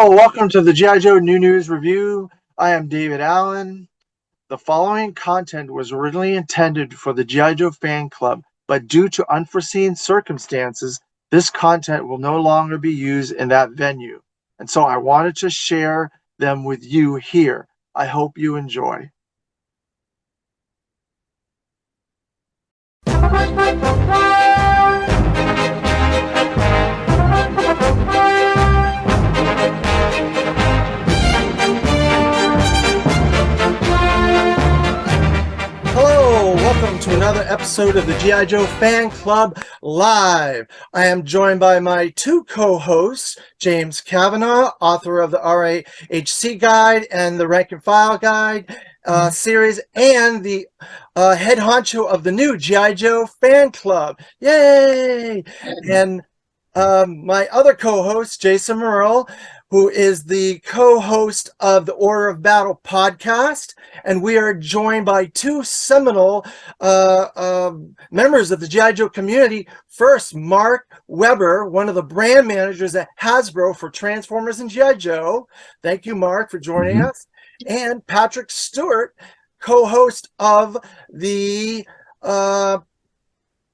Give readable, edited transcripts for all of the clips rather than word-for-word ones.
Welcome to the G.I. Joe New News Review. I am David Allen. The following content was originally intended for the G.I. Joe fan club, but due to unforeseen circumstances, this content will no longer be used in that venue. And so I wanted to share them with you here. I hope you enjoy. Hello, welcome to another episode of the G.I. Joe Fan Club Live. I am joined by my two co-hosts, James Kavanaugh, author of the RAHC Guide and the Rank and File Guide series, and the head honcho of the new G.I. Joe Fan Club. Yay! And my other co-host, Jason Merle, who is the co-host of the Order of Battle podcast, and we are joined by two seminal members of the G.I. Joe community. First, Mark Weber, one of the brand managers at Hasbro for Transformers and G.I. Joe. Thank you, Mark, for joining us. And Patrick Stewart, co-host of the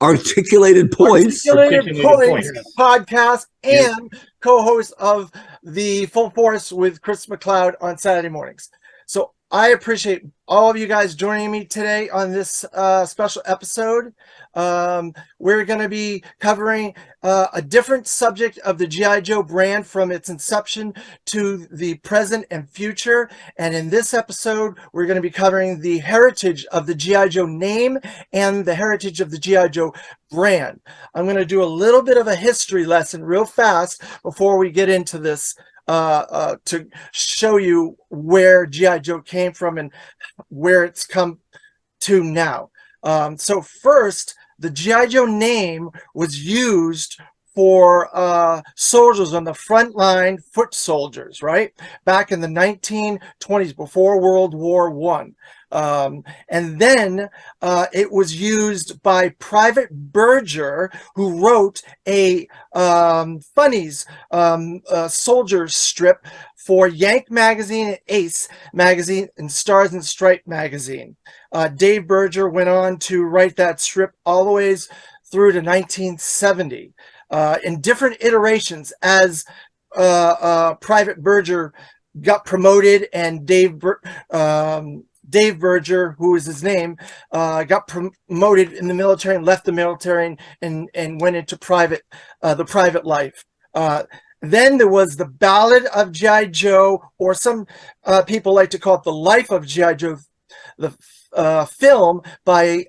Articulated Points podcast and co-host of the Full Force with Chris McLeod on Saturday mornings. So I appreciate all of you guys joining me today on this special episode. We're going to be covering a different subject of the G.I. Joe brand from its inception to the present and future. And in this episode, we're going to be covering the heritage of the G.I. Joe name and the heritage of the G.I. Joe brand. I'm going to do a little bit of a history lesson real fast before we get into this to show you where G.I. Joe came from and where it's come to now. So first, the G.I. Joe name was used for soldiers on the front line, foot soldiers, right? Back in the 1920s, before World War I. And then it was used by Private Berger, who wrote a funnies soldier strip for Yank magazine and Ace magazine and Stars and Stripe magazine. Dave Berger went on to write that strip all the ways through to 1970 in different iterations as Private Berger got promoted and Dave Berger, who is his name, got promoted in the military and left the military and went into the private life. Then there was the Ballad of G.I. Joe, or some people like to call it the Life of G.I. Joe, the film by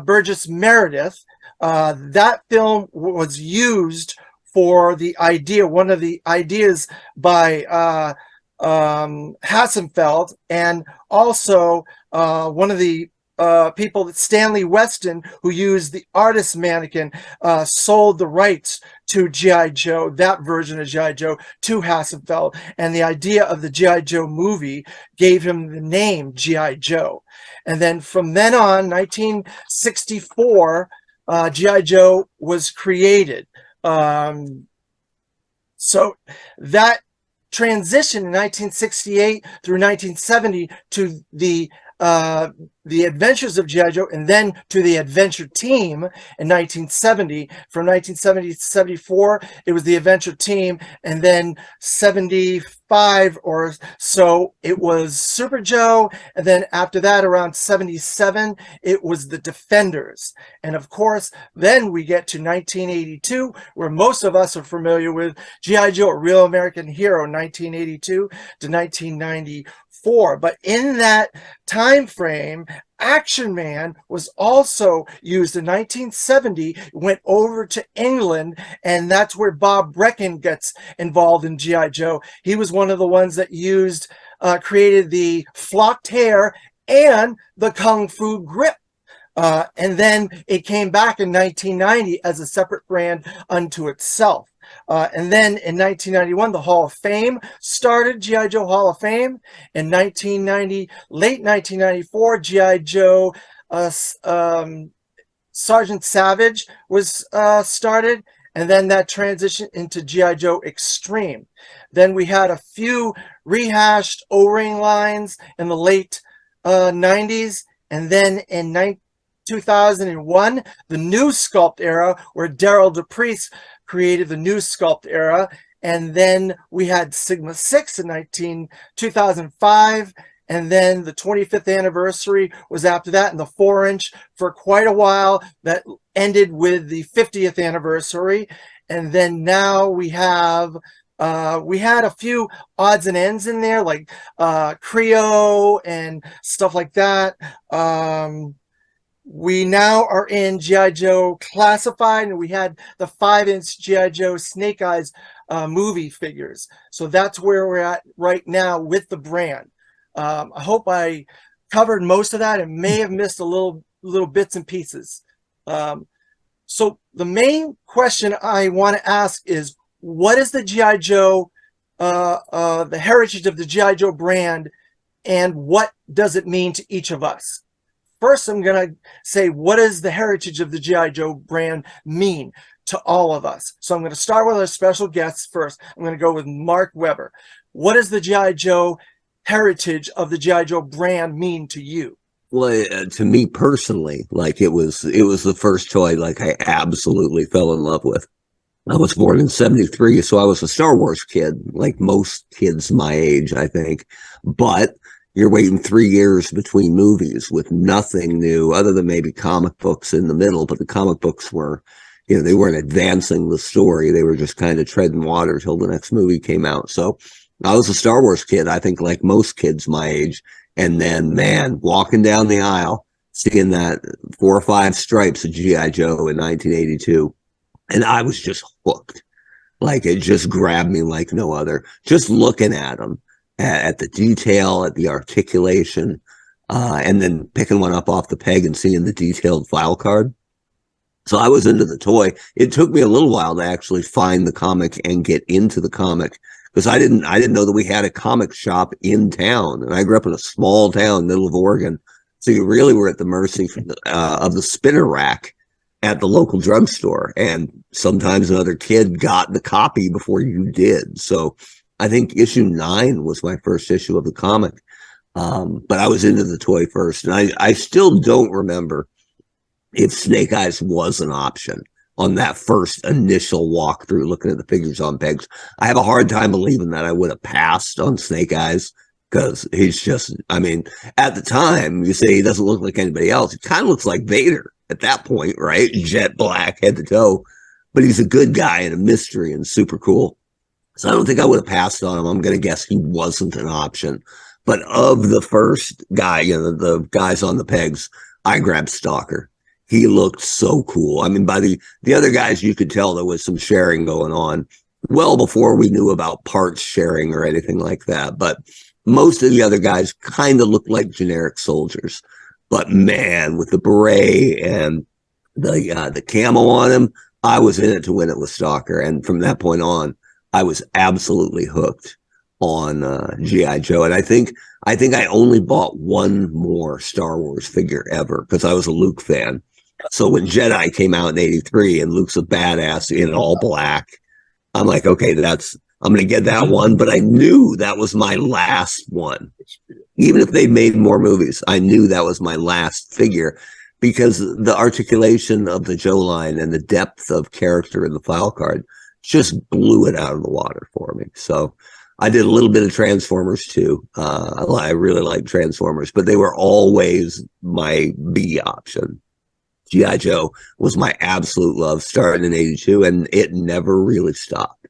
Burgess Meredith. That film was used for the idea, one of the ideas by Hassenfeld, and also one of the people that Stanley Weston, who used the artist mannequin, sold the rights to G.I. Joe, that version of G.I. Joe, to Hassenfeld. And the idea of the G.I. Joe movie gave him the name G.I. Joe. And then from then on, 1964, G.I. Joe was created. So that transition in 1968 through 1970 to the Adventures of G.I. Joe, and then to the Adventure Team in 1970. From 1970 to 74, it was the Adventure Team, and then 75 or so, it was Super Joe, and then after that, around 77, it was the Defenders. And of course, then we get to 1982, where most of us are familiar with G.I. Joe, A Real American Hero, 1982 to 1994. But in that time frame, Action Man was also used in 1970, went over to England, and that's where Bob Brecken gets involved in G.I. Joe. He was one of the ones that created the flocked hair and the Kung Fu grip. And then it came back in 1990 as a separate brand unto itself. And then in 1991, the Hall of Fame started, G.I. Joe Hall of Fame. In late 1994, G.I. Joe Sergeant Savage was started. and then that transitioned into G.I. Joe Extreme. Then we had a few rehashed O-ring lines in the late 90s, and then in 2001, the new sculpt era, where Daryl DePriest created the new sculpt era. And then we had Sigma 6 in 2005. And then the 25th anniversary was after that, and the 4-inch for quite a while. That ended with the 50th anniversary. And then now we have, we had a few odds and ends in there, like Creo and stuff like that. We now are in G.I. Joe Classified, and we had the 5-inch G.I. Joe Snake Eyes movie figures. So that's where we're at right now with the brand. I hope I covered most of that and may have missed a little bits and pieces. So the main question I want to ask is, what is the G.I. Joe, the heritage of the G.I. Joe brand, and what does it mean to each of us? First, I'm going to say, what does the heritage of the G.I. Joe brand mean to all of us? So I'm going to start with our special guests first. I'm going to go with Mark Weber. What does the G.I. Joe heritage of the G.I. Joe brand mean to you? Well, to me personally, like it was the first toy like I absolutely fell in love with. I was born in 73, so I was a Star Wars kid, like most kids my age, I think. But you're waiting 3 years between movies with nothing new other than maybe comic books in the middle. But the comic books were, they weren't advancing the story. They were just kind of treading water till the next movie came out. So I was a Star Wars kid, I think, like most kids my age. And then, man, walking down the aisle, seeing that 4 or 5 stripes of G.I. Joe in 1982. And I was just hooked. Like, it just grabbed me like no other. Just looking at them, at the detail, at the articulation, and then picking one up off the peg and seeing the detailed file card. So I was into the toy. It took me a little while to actually find the comic and get into the comic, because I didn't know that we had a comic shop in town. And I grew up in a small town, middle of Oregon. So you really were at the mercy of the spinner rack at the local drugstore. And sometimes another kid got the copy before you did. So I think issue 9 was my first issue of the comic. But I was into the toy first. And I still don't remember if Snake Eyes was an option on that first initial walkthrough, looking at the figures on pegs. I have a hard time believing that I would have passed on Snake Eyes, because he's just, I mean, at the time, you say he doesn't look like anybody else. He kind of looks like Vader at that point, right? Jet black, head to toe. But he's a good guy and a mystery and super cool. So I don't think I would have passed on him. I'm going to guess he wasn't an option. But of the first guy, the guys on the pegs, I grabbed Stalker. He looked so cool. I mean, by the other guys, you could tell there was some sharing going on well before we knew about parts sharing or anything like that. But most of the other guys kind of looked like generic soldiers. But man, with the beret and the camo on him, I was in it to win it with Stalker. And from that point on, I was absolutely hooked on G.I. Joe. And I think I only bought one more Star Wars figure ever, because I was a Luke fan. So when Jedi came out in 83 and Luke's a badass in all black, I'm like, okay, I'm going to get that one. But I knew that was my last one. Even if they made more movies, I knew that was my last figure, because the articulation of the Joe line and the depth of character in the file card just blew it out of the water for me. So I did a little bit of Transformers too. I really like Transformers, but they were always my B option. G.I. Joe was my absolute love, starting in 82, and it never really stopped.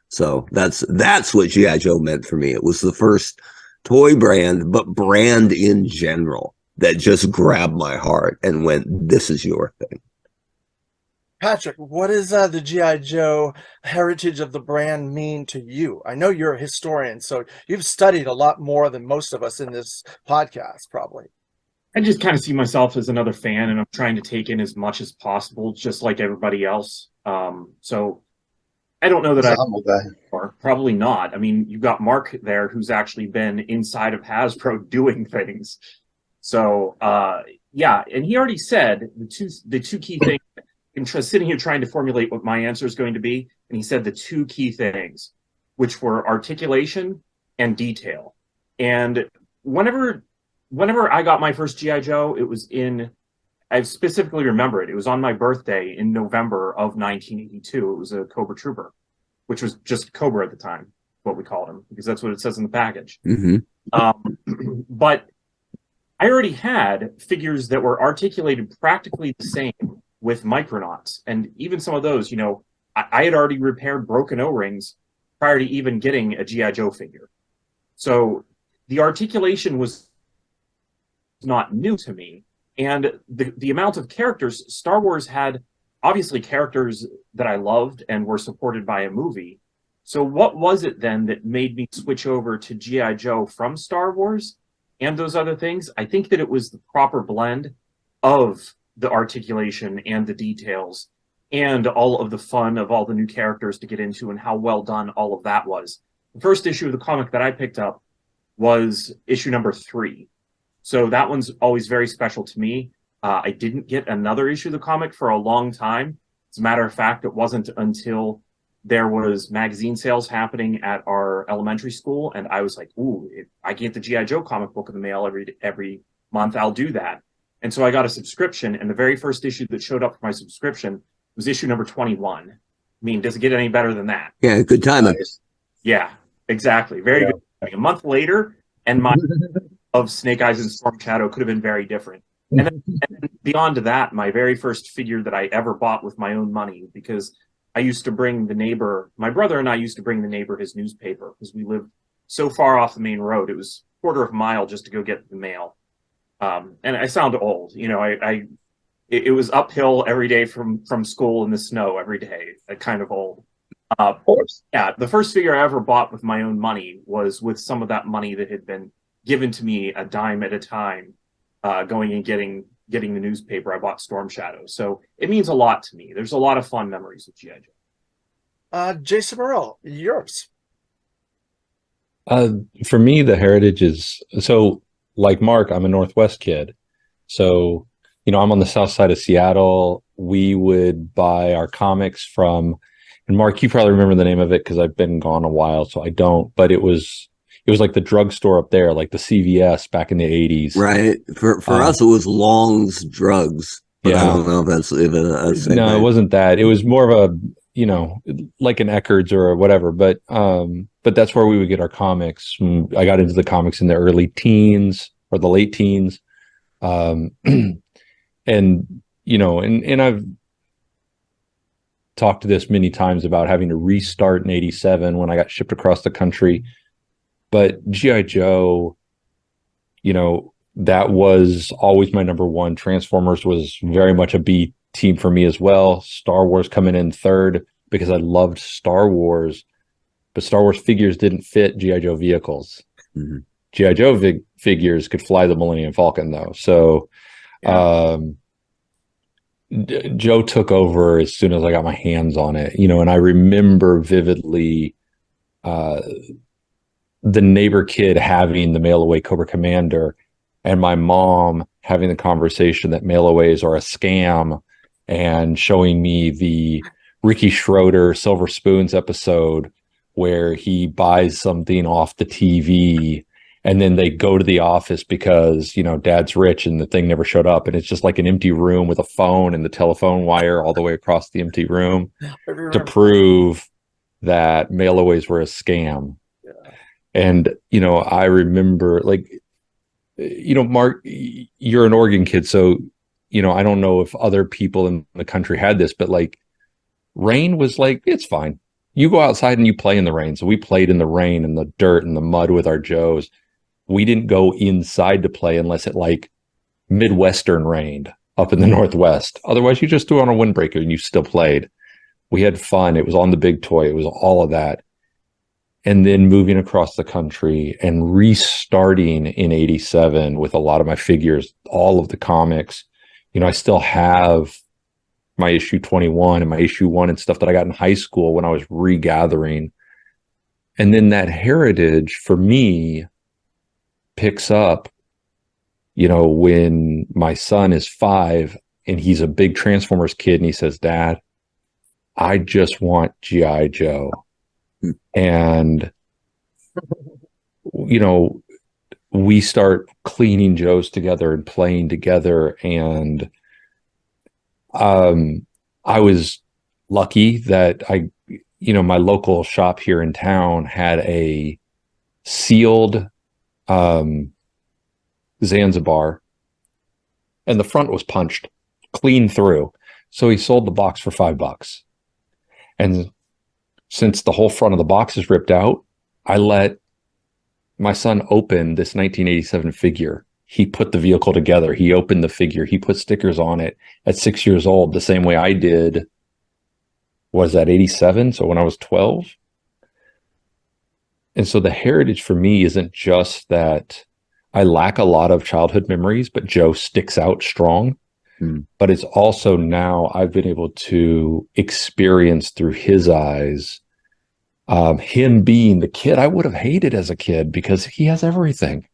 So that's what G.I. Joe meant for me. It was the first toy brand, but brand in general, that just grabbed my heart and went, this is your thing. Patrick, what does the G.I. Joe heritage of the brand mean to you? I know you're a historian, so you've studied a lot more than most of us in this podcast, probably. I just kind of see myself as another fan, and I'm trying to take in as much as possible, just like everybody else. So I don't know that or probably not. I mean, you've got Mark there, who's actually been inside of Hasbro doing things. So yeah, and he already said the two key things I'm sitting here trying to formulate what my answer is going to be, and he said the two key things, which were articulation and detail. And whenever I got my first GI Joe, it was I specifically remember it. It was on my birthday in November of 1982. It was a Cobra Trooper, which was just Cobra at the time, what we called him, because that's what it says in the package. But I already had figures that were articulated practically the same with Micronauts. And even some of those, I had already repaired broken O-rings prior to even getting a G.I. Joe figure. So the articulation was not new to me. And the amount of characters, Star Wars had obviously characters that I loved and were supported by a movie. So what was it then that made me switch over to G.I. Joe from Star Wars and those other things? I think that it was the proper blend of the articulation and the details and all of the fun of all the new characters to get into and how well done all of that was. The first issue of the comic that I picked up was issue number 3. So that one's always very special to me. I didn't get another issue of the comic for a long time. As a matter of fact, it wasn't until there was magazine sales happening at our elementary school, and I was like, ooh, if I get the G.I. Joe comic book in the mail every month, I'll do that. And so I got a subscription, and the very first issue that showed up for my subscription was issue number 21. I mean, does it get any better than that? Yeah, good timing. Yeah, exactly. Very good. A month later, and my of Snake Eyes and Storm Shadow could have been very different. And then beyond that, my very first figure that I ever bought with my own money, because I used to bring my brother and I used to bring the neighbor his newspaper because we lived so far off the main road. It was a quarter of a mile just to go get the mail. And I sound old, it was uphill every day from school in the snow every day, kind of old. Of course. Yeah, the first figure I ever bought with my own money was with some of that money that had been given to me a dime at a time, going and getting the newspaper. I bought Storm Shadow. So it means a lot to me. There's a lot of fun memories with G.I. Joe. Jason Morrell, yours. For me, the heritage is, so like Mark, I'm a Northwest kid. So, I'm on the south side of Seattle. We would buy our comics from, and Mark, you probably remember the name of it because I've been gone a while, so I don't, but it was like the drugstore up there, like the CVS back in the 80s. Right. For us, it was Long's Drugs. But I don't know if that's even a thing. No, it wasn't that. It was more of a, like an Eckerd's or whatever. But that's where we would get our comics. I got into the comics in the early teens or the late teens. And I've talked to this many times about having to restart in 87 when I got shipped across the country. But G.I. Joe, that was always my number one. Transformers was very much a B team for me as well. Star Wars coming in third because I loved Star Wars, but Star Wars figures didn't fit G.I. Joe vehicles. Mm-hmm. G.I. Joe figures could fly the Millennium Falcon though. So Joe took over as soon as I got my hands on it, and I remember vividly the neighbor kid having the mail away Cobra Commander and my mom having the conversation that mail aways are a scam and showing me the Ricky Schroeder Silver Spoons episode where he buys something off the TV and then they go to the office because, dad's rich and the thing never showed up. And it's just like an empty room with a phone and the telephone wire all the way across the empty room to prove that mail-aways were a scam. Yeah. And, I remember Mark, you're an Oregon kid. So, I don't know if other people in the country had this, but rain was it's fine. You go outside and you play in the rain. So we played in the rain and the dirt and the mud with our Joes. We didn't go inside to play unless it Midwestern rained up in the Northwest. Otherwise, you just threw on a windbreaker and you still played. We had fun. It was on the big toy. It was all of that. And then moving across the country and restarting in 87 with a lot of my figures, all of the comics. I still have my issue 21 and my issue 1 and stuff that I got in high school when I was regathering. And then that heritage for me picks up, when my son is 5 and he's a big Transformers kid, and he says, "Dad, I just want G.I. Joe." And, we start cleaning Joes together and playing together. And I was lucky that my local shop here in town had a sealed Zanzibar, and the front was punched clean through. So he sold the box for $5. And since the whole front of the box is ripped out, I let my son open this 1987 figure. He put the vehicle together. He opened the figure. He put stickers on it at 6 years old, the same way I did. Was that 87? So when I was 12. And so the heritage for me isn't just that I lack a lot of childhood memories, but Joe sticks out strong. But it's also now I've been able to experience through his eyes him being the kid I would have hated as a kid because he has everything.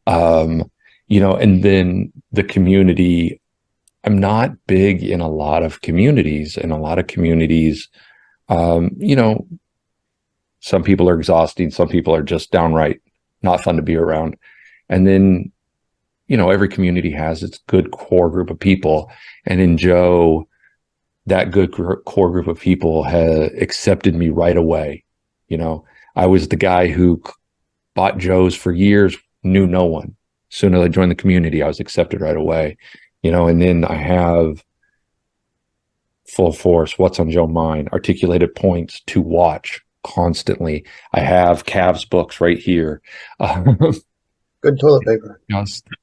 And then the community. I'm not big in a lot of communities. Some people are exhausting. Some people are just downright not fun to be around. And then, every community has its good core group of people. And in Joe, that good core group of people had accepted me right away. I was the guy who bought Joes for years, knew no one. As soon as I joined the community, I was accepted right away. And then I have Full Force, What's on Joe Mind, Articulated Points to watch constantly. I have Cavs books right here. Good toilet paper.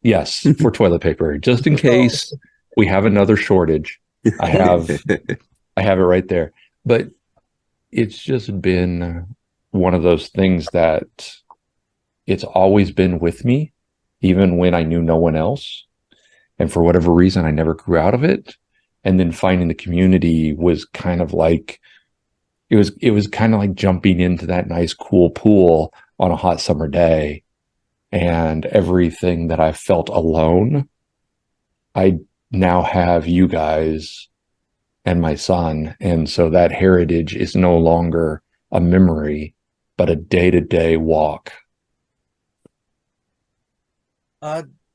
Yes, for toilet paper, just in case we have another shortage. I have it right there. But it's just been one of those things that it's always been with me, even when I knew no one else. And for whatever reason, I never grew out of it. And then finding the community was kind of like, it was kind of like jumping into that nice, cool pool on a hot summer day. And everything that I felt alone, I now have you guys and my son. And so that heritage is no longer a memory, but a day-to-day walk.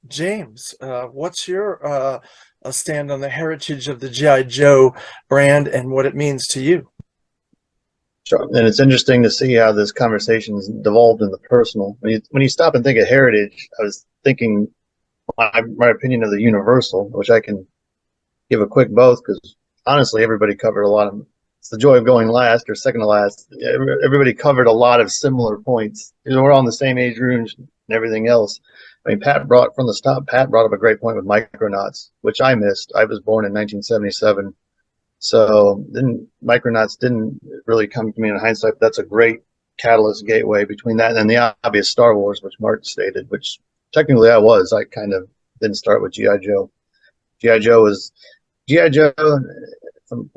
James, what's your stand on the heritage of the G.I. Joe brand and what it means to you? Sure. And it's interesting to see how this conversation has devolved in the personal. When you stop and think of heritage, I was thinking my opinion of the universal, which I can give a quick both because honestly, everybody covered a lot of. It's the joy of going last or second to last. Everybody covered a lot of similar points. We're all in the same age range and everything else. I mean, Pat brought up a great point with Micronauts, which I missed. I was born in 1977. So then Micronauts didn't really come to me in hindsight. But that's a great catalyst gateway between that and the obvious Star Wars, which Mark stated, which technically I kind of didn't start with G.I. Joe. G.I. Joe, from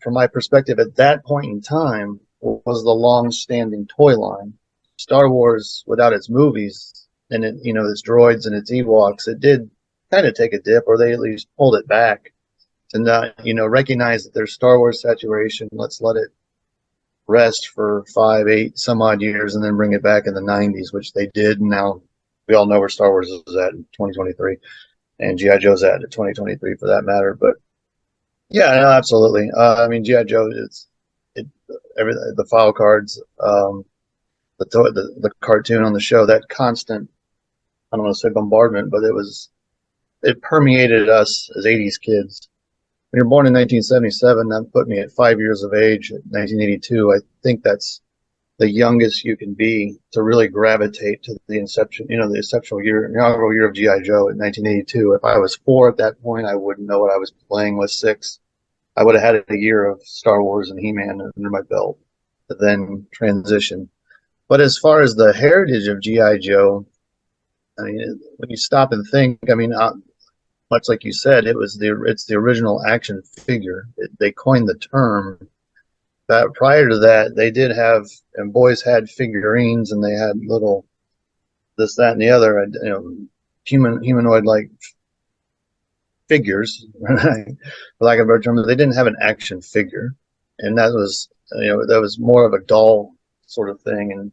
my perspective at that point in time, was the long-standing toy line. Star Wars, without its movies and its droids and its Ewoks, it did kind of take a dip, or they at least pulled it back. To not, recognize that there's Star Wars saturation. Let's let it rest for 5, 8, some odd years, and then bring it back in the 90s, which they did. And now we all know where Star Wars is at in 2023, and G.I. Joe's at 2023 for that matter. But yeah, no, absolutely. I mean, G.I. Joe, the file cards, the cartoon on the show, that constant, I don't want to say bombardment, but it permeated us as 80s kids. When you're born in 1977, that put me at 5 years of age. At 1982, I think that's the youngest you can be to really gravitate to the inception, the inaugural year of G.I. Joe in 1982. If I was 4 at that point, I wouldn't know what I was playing with 6. I would have had a year of Star Wars and He-Man under my belt to then transition. But as far as the heritage of G.I. Joe, I mean, when you stop and think, I mean, much like you said, it's the original action figure. They coined the term. But prior to that, they did have, and boys had figurines, and they had little this, that, and the other, humanoid like figures, for lack of a better term. They didn't have an action figure, and that was that was more of a doll sort of thing.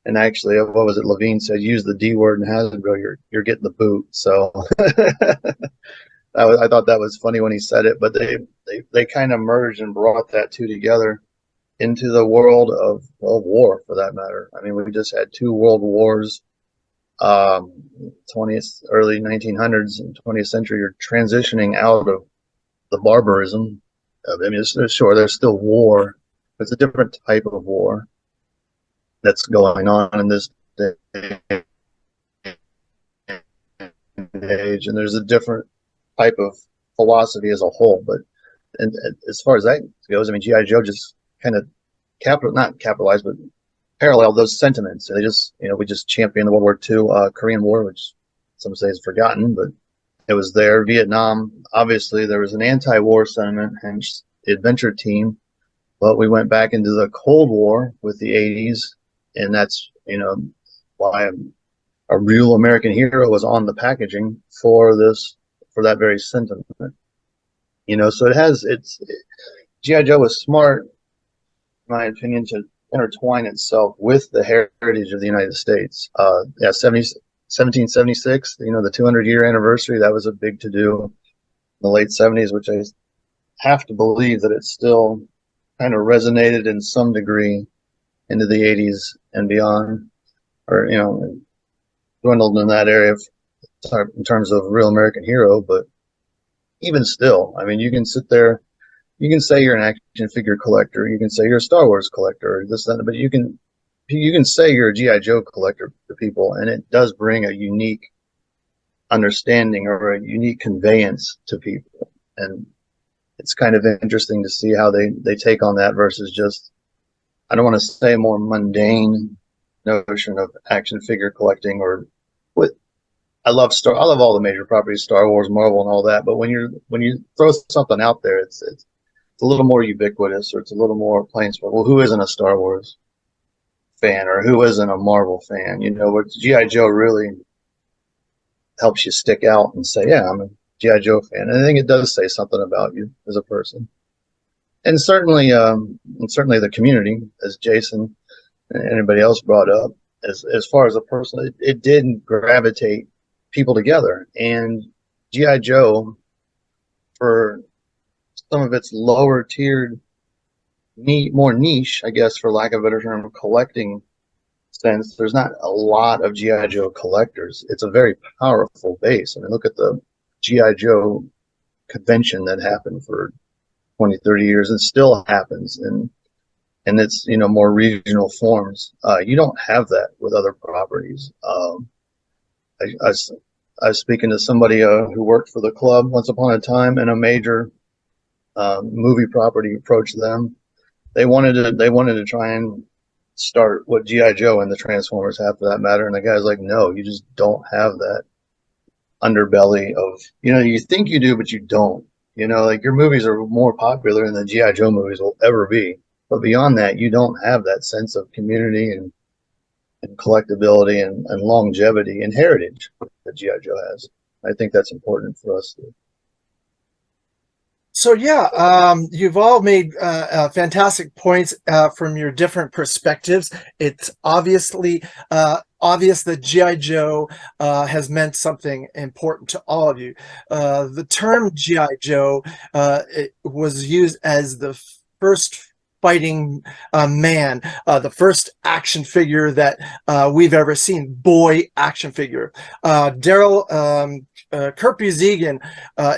And actually, what was it? Levine said, "Use the D word in Hasbro, you're getting the boot." So I thought that was funny when he said it, but they kind of merged and brought that two together into the world of war, for that matter. I mean, we just had two world wars, 20th, early 1900s and 20th century. You're transitioning out of the barbarism. I mean, sure, there's still war, but it's a different type of war that's going on in this day and age, and there's a different type of philosophy as a whole. But and as far as that goes, I mean, G.I. Joe just kind of not capitalized, but parallel those sentiments. They just, we just championed the World War II, Korean War, which some say is forgotten, but it was there. Vietnam, obviously, there was an anti-war sentiment, hence the adventure team. But we went back into the Cold War with the 80s, and that's, why a real American hero was on the packaging for that very sentiment. So G.I. Joe was smart, in my opinion, to intertwine itself with the heritage of the United States. 1776, the 200-year anniversary, that was a big to-do in the late 70s, which I have to believe that it still kind of resonated in some degree into the 80s and beyond, or, dwindled in that area in terms of real American hero. But even still, I mean, you can sit there, you can say you're an action figure collector, you can say you're a Star Wars collector, or this, that, but you can say you're a G.I. Joe collector to people, and it does bring a unique understanding or a unique conveyance to people. And it's kind of interesting to see how they take on that versus just, I don't want to say a more mundane notion of action figure collecting, or what I love all the major properties, Star Wars, Marvel, and all that. But when you throw something out there, it's a little more ubiquitous, or it's a little more plain spoken. Well, who isn't a Star Wars fan, or who isn't a Marvel fan? What G.I. Joe really helps you stick out and say, yeah, I'm a G.I. Joe fan. And I think it does say something about you as a person. And certainly the community, as Jason and anybody else brought up, as far as a person, it did gravitate people together. And G.I. Joe, for some of its lower tiered, more niche, I guess, for lack of a better term, collecting sense, there's not a lot of G.I. Joe collectors. It's a very powerful base. I mean, look at the G.I. Joe convention that happened for 20, 30 years. It still happens, and it's, more regional forms. You don't have that with other properties. I was speaking to somebody who worked for the club once upon a time, and a major movie property approached them. They wanted to try and start what G.I. Joe and the Transformers have, for that matter. And the guy's like, no, you just don't have that underbelly of, you think you do, but you don't. Like, your movies are more popular than the G.I. Joe movies will ever be. But beyond that, you don't have that sense of community and collectability and longevity and heritage that G.I. Joe has. I think that's important for us to. So yeah, you've all made fantastic points from your different perspectives. It's obviously obvious that G.I. Joe has meant something important to all of you. The term G.I. Joe it was used as the first fighting man, the first action figure that we've ever seen, boy action figure. Daryl Kurt Busigan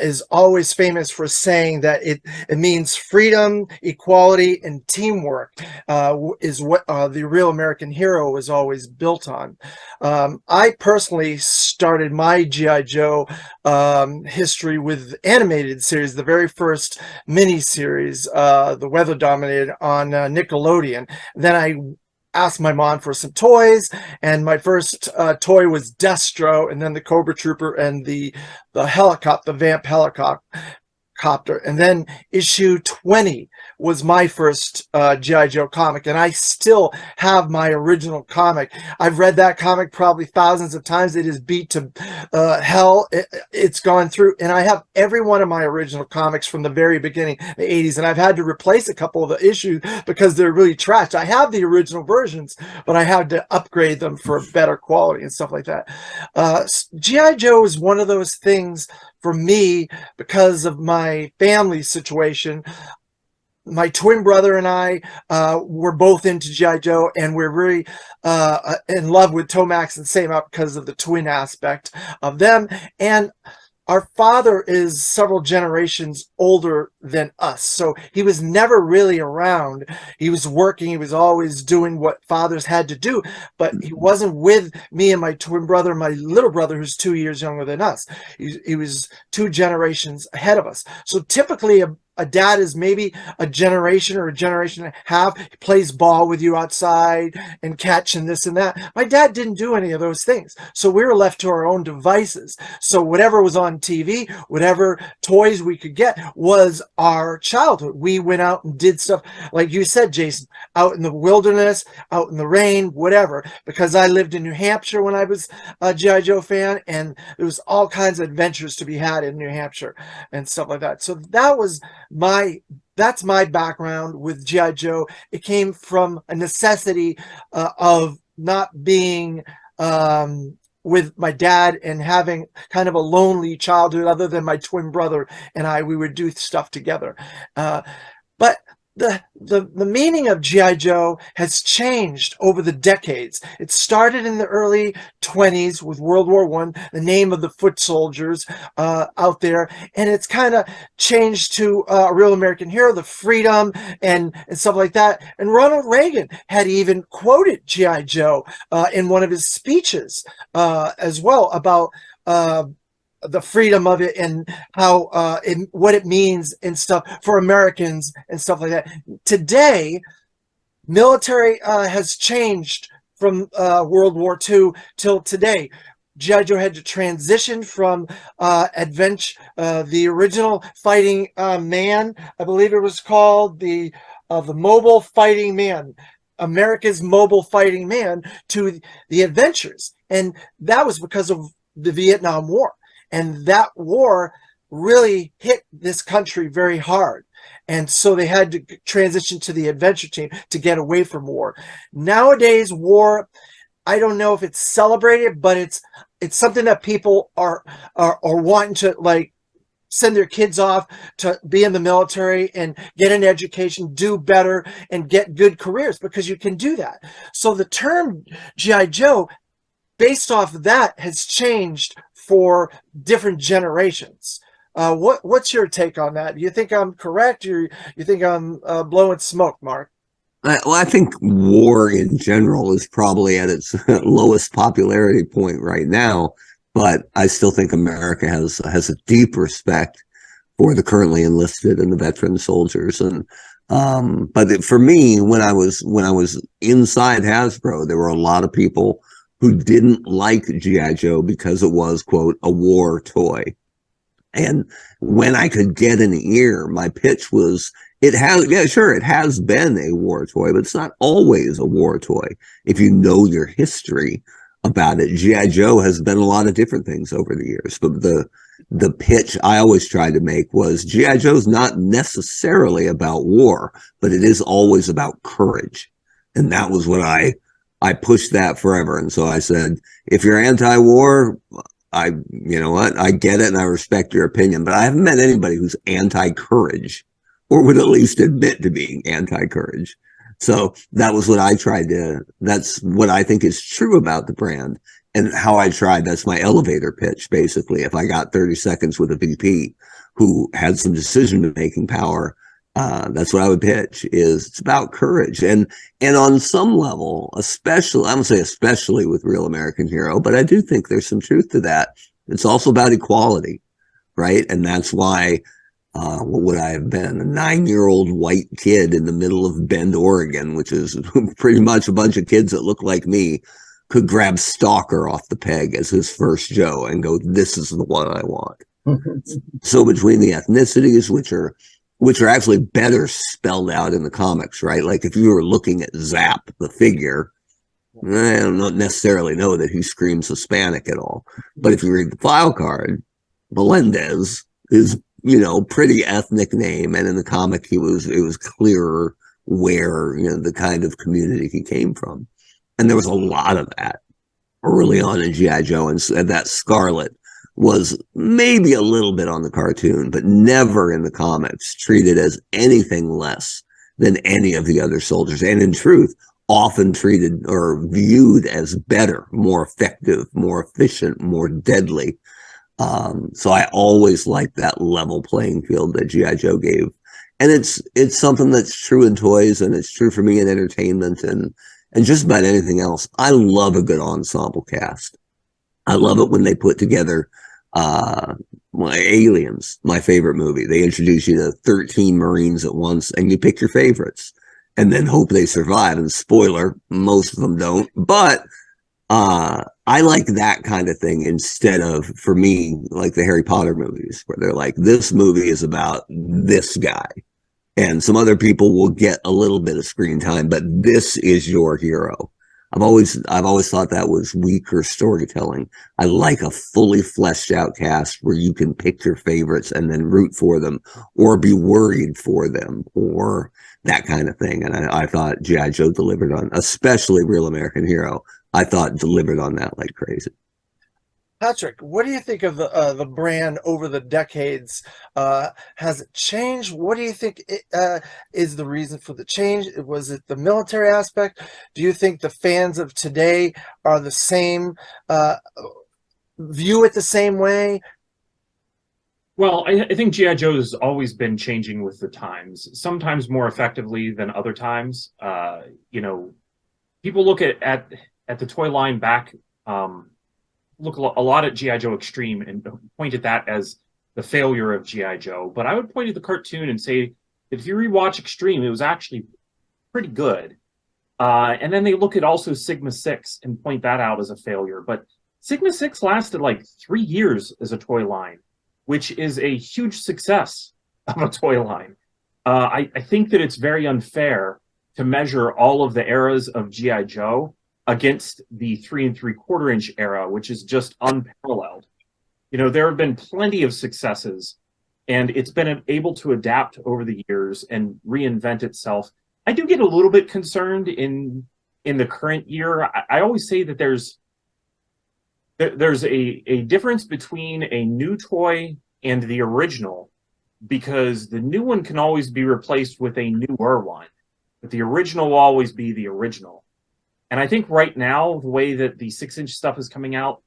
is always famous for saying that it means freedom, equality, and teamwork is what the real American hero is always built on. I personally started my G.I. Joe history with animated series, the very first mini-series, The Weather Dominated, on Nickelodeon. Then I asked my mom for some toys, and my first toy was Destro, and then the Cobra Trooper and the helicopter, the Vamp helicopter. copter. And then issue 20 was my first G.I. Joe comic, and I still have my original comic. I've read that comic probably thousands of times. It is beat to hell. It's gone through, and I have every one of my original comics from the very beginning, the 80s, and I've had to replace a couple of the issues because they're really trashed. I have the original versions, but I had to upgrade them for better quality and stuff like that. G.I. Joe is one of those things for me because of my family situation. My twin brother and I were both into G.I. Joe, and we're very in love with Tomax and Saymak because of the twin aspect of them. And our father is several generations older than us, so he was never really around. He was working. He was always doing what fathers had to do, but he wasn't with me and my twin brother, my little brother, who's 2 years younger than us. He was 2 generations ahead of us. So typically a dad is maybe a generation or a generation and a half. He plays ball with you outside and catch and this and that. My dad didn't do any of those things. So we were left to our own devices. So whatever was on TV, whatever toys we could get was our childhood. We went out and did stuff, like you said, Jason, out in the wilderness, out in the rain, whatever, because I lived in New Hampshire when I was a G.I. Joe fan, and there was all kinds of adventures to be had in New Hampshire and stuff like that. So that's my background with G.I. Joe. It came from a necessity of not being with my dad and having kind of a lonely childhood other than my twin brother and we would do stuff together. But the meaning of G.I. Joe has changed over the decades. It started in the early 20s with World War I, the name of the foot soldiers out there, and it's kind of changed to a real American hero, the freedom and stuff like that. And Ronald Reagan had even quoted G.I. Joe in one of his speeches as well about the freedom of it and how what it means and stuff for Americans and stuff like that. Today, military has changed from World War II till today. G.I. Joe had to transition from adventure, the original fighting man, I believe it was called, the mobile fighting man, America's mobile fighting man, to the adventures. And that was because of the Vietnam War. And that war really hit this country very hard. And so they had to transition to the adventure team to get away from war. Nowadays, war, I don't know if it's celebrated, but it's something that people are wanting to, like, send their kids off to be in the military and get an education, do better, and get good careers, because you can do that. So the term G.I. Joe, based off of that, has changed for different generations. What's your take on that? Do you think I'm correct, or you think I'm blowing smoke, Mark? Well, I think war in general is probably at its lowest popularity point right now, but I still think America has a deep respect for the currently enlisted and the veteran soldiers. And but for me, when I was inside Hasbro, there were a lot of people who didn't like G.I. Joe because it was, quote, a war toy. And when I could get an ear, my pitch was, it has been a war toy, but it's not always a war toy. If you know your history about it, G.I. Joe has been a lot of different things over the years. But the pitch I always tried to make was G.I. Joe's not necessarily about war, but it is always about courage. And that was what I pushed that forever. And so I said, if you're anti-war, you know what, I get it and I respect your opinion, but I haven't met anybody who's anti-courage or would at least admit to being anti-courage. So that was what I tried to, that's what I think is true about the brand and how I tried. That's my elevator pitch, basically. If I got 30 seconds with a VP who had some decision-making power, that's what I would pitch, is it's about courage. And on some level, especially, I'm going to say especially with Real American Hero, but I do think there's some truth to that. It's also about equality, right? And that's why, what would I have been? A 9-year-old white kid in the middle of Bend, Oregon, which is pretty much a bunch of kids that look like me, could grab Stalker off the peg as his first Joe and go, this is the one I want. So between the ethnicities, which are actually better spelled out in the comics, right? Like if you were looking at Zap, the figure, I don't necessarily know that he screams Hispanic at all. But if you read the file card, Melendez is, pretty ethnic name, and in the comic, it was clearer where the kind of community he came from, and there was a lot of that early on in GI Joe, and that Scarlet was maybe a little bit on the cartoon, but never in the comics treated as anything less than any of the other soldiers, and in truth, often treated or viewed as better, more effective, more efficient, more deadly. So I always liked that level playing field that G.I. Joe gave. And it's something that's true in toys, and it's true for me in entertainment and just about anything else. I love a good ensemble cast. I love it when they put together my Aliens, my favorite movie. They introduce you to 13 Marines at once, and you pick your favorites and then hope they survive. And spoiler, most of them don't. But I like that kind of thing instead of, for me, like the Harry Potter movies, where they're like, this movie is about this guy. And some other people will get a little bit of screen time, but this is your hero. I've always thought that was weaker storytelling. I like a fully fleshed out cast where you can pick your favorites and then root for them or be worried for them or that kind of thing. And I thought G.I. Joe delivered on, especially Real American Hero. I thought delivered on that like crazy. Patrick, what do you think of the brand over the decades? Has it changed? What do you think is the reason for the change? Was it the military aspect? Do you think the fans of today are the same, view it the same way? Well, I think G.I. Joe has always been changing with the times, sometimes more effectively than other times. People look at the toy line back, look a lot at G.I. Joe Extreme and point at that as the failure of G.I. Joe. But I would point at the cartoon and say that if you rewatch Extreme, it was actually pretty good. And then they look at also Sigma 6 and point that out as a failure. But Sigma 6 lasted like 3 years as a toy line, which is a huge success of a toy line. I think that it's very unfair to measure all of the eras of G.I. Joe against the 3 3/4 inch era, which is just unparalleled. There have been plenty of successes, and it's been able to adapt over the years and reinvent itself. I do get a little bit concerned in the current year. I always say that there's a difference between a new toy and the original, because the new one can always be replaced with a newer one, but the original will always be the original. And I think right now, the way that the 6-inch stuff is coming out,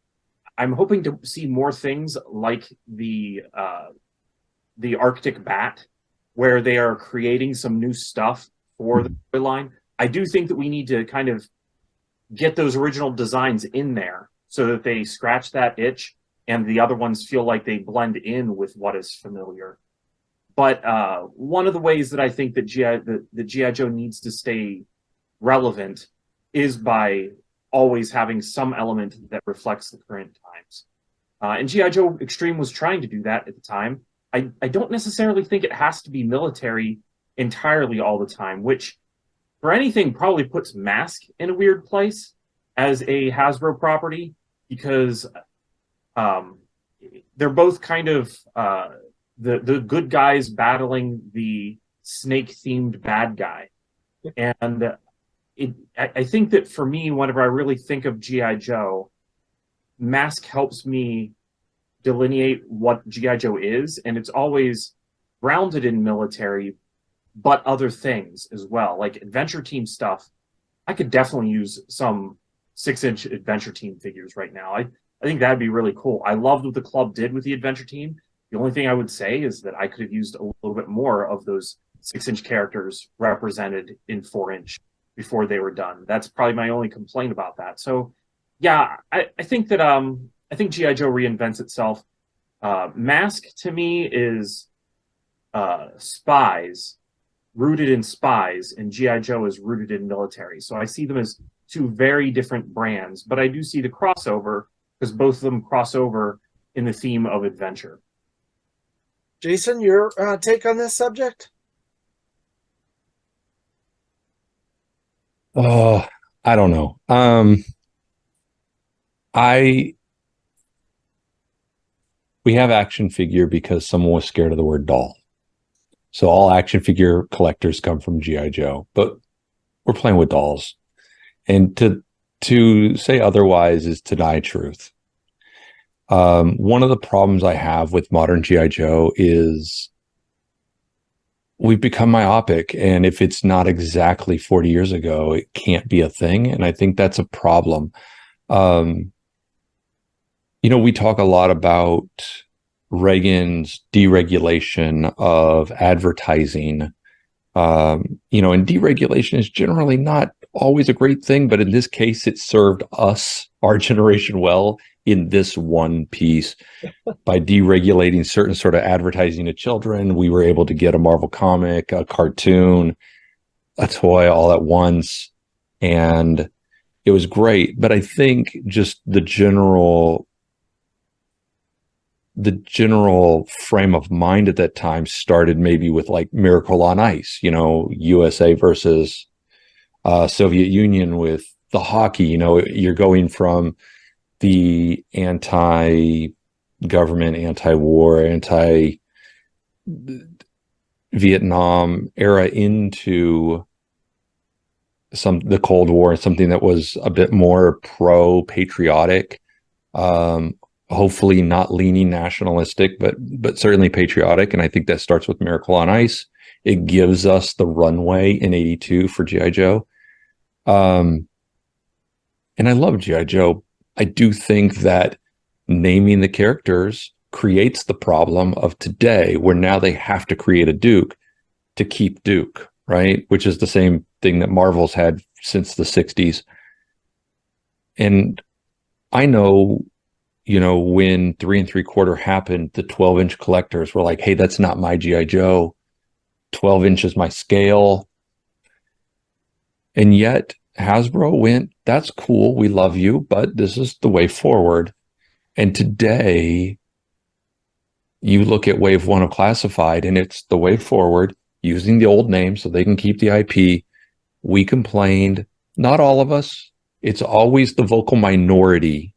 I'm hoping to see more things like the Arctic Bat, where they are creating some new stuff for the toy line. I do think that we need to kind of get those original designs in there so that they scratch that itch and the other ones feel like they blend in with what is familiar. But one of the ways that I think that G.I. Joe needs to stay relevant is by always having some element that reflects the current times. And G.I. Joe Extreme was trying to do that at the time. I don't necessarily think it has to be military entirely all the time, which for anything probably puts Mask in a weird place as a Hasbro property, because they're both kind of the good guys battling the snake-themed bad guy. And I think that for me, whenever I really think of G.I. Joe, Mask helps me delineate what G.I. Joe is, and it's always grounded in military, but other things as well, like Adventure Team stuff. I could definitely use some 6-inch Adventure Team figures right now. I think that'd be really cool. I loved what the club did with the Adventure Team. The only thing I would say is that I could have used a little bit more of those 6-inch characters represented in 4-inch before they were done. That's probably my only complaint about that. So yeah, I think that I think G.I. Joe reinvents itself. Mask to me is spies, rooted in spies, and G.I. Joe is rooted in military. So I see them as two very different brands, but I do see the crossover because both of them cross over in the theme of adventure. Jason, your take on this subject? Oh, I don't know. We have action figure because someone was scared of the word doll. So all action figure collectors come from G.I. Joe, but we're playing with dolls. And to say otherwise is to deny truth. One of the problems I have with modern G.I. Joe is we've become myopic. And if it's not exactly 40 years ago, it can't be a thing. And I think that's a problem. We talk a lot about Reagan's deregulation of advertising. And deregulation is generally not always a great thing, but in this case, it served us, our generation, well in this one piece. By deregulating certain sort of advertising to children, we were able to get a Marvel comic, a cartoon, a toy all at once. And it was great. But I think just the general frame of mind at that time started maybe with like Miracle on Ice, USA versus Soviet Union with the hockey. You're going from the anti-government, anti-war, anti-Vietnam era into the Cold War, something that was a bit more pro-patriotic, hopefully not leaning nationalistic, but certainly patriotic. And I think that starts with Miracle on Ice. It gives us the runway in '82 for G.I. Joe. And I love G.I. Joe. I do think that naming the characters creates the problem of today, where now they have to create a Duke to keep Duke, right? Which is the same thing that Marvel's had since the 60s. And I know, when 3 3/4 happened, the 12-inch collectors were like, hey, that's not my G.I. Joe. 12 inches my scale. And yet Hasbro went, that's cool, we love you, but this is the way forward. And today, you look at wave 1 of classified, and it's the way forward, using the old name so they can keep the IP. We complained, not all of us. It's always the vocal minority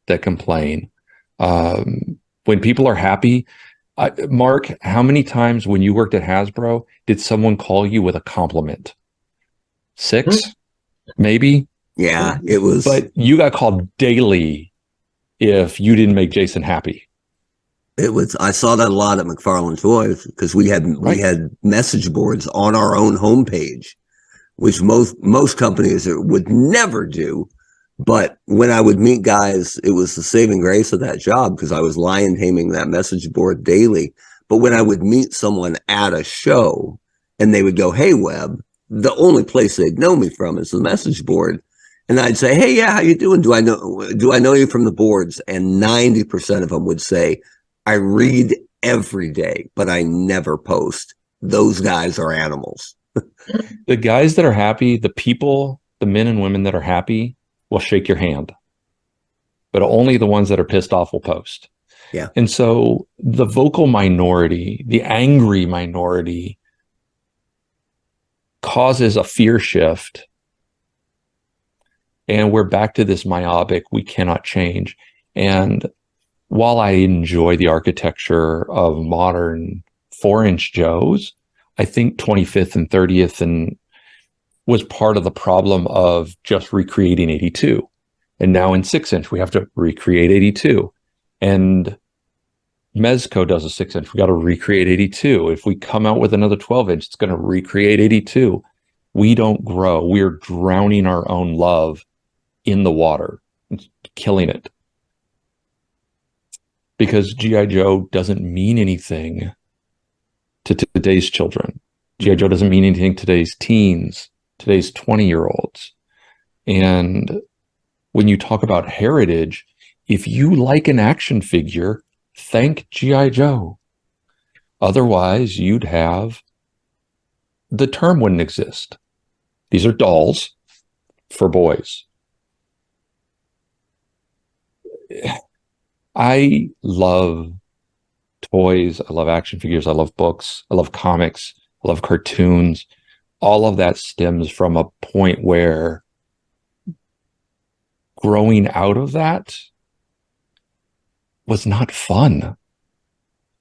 that complain. When people are happy, Mark, how many times when you worked at Hasbro did someone call you with a compliment? 6, maybe? Yeah, it was. But you got called daily if you didn't make Jason happy. It was. I saw that a lot at McFarlane Toys because we had message boards on our own homepage, which most companies would never do. But when I would meet guys, it was the saving grace of that job because I was lion taming that message board daily. But when I would meet someone at a show and they would go, "Hey, Webb," the only place they'd know me from is the message board. And I'd say, "Hey, yeah, how you doing? Do I know you from the boards?" And 90% of them would say, "I read every day, but I never post." Those guys are animals. The guys that are happy, the men and women that are happy will shake your hand, but only the ones that are pissed off will post. Yeah. And so the vocal minority, the angry minority, causes a fear shift. And we're back to this myopic, we cannot change. And while I enjoy the architecture of modern 4-inch Joes, I think 25th and 30th was part of the problem of just recreating 82. And now in 6-inch, we have to recreate 82. And Mezco does a 6-inch. We got to recreate 82. If we come out with another 12-inch, it's going to recreate 82. We don't grow. We're drowning our own love in the water, it's killing it. Because G.I. Joe doesn't mean anything to today's children. G.I. Joe doesn't mean anything to today's teens, today's 20-year-olds. And when you talk about heritage, if you like an action figure, thank G.I. Joe. Otherwise, you'd have, the term wouldn't exist. These are dolls for boys. I love toys. I love action figures. I love books. I love comics. I love cartoons. All of that stems from a point where growing out of that was not fun.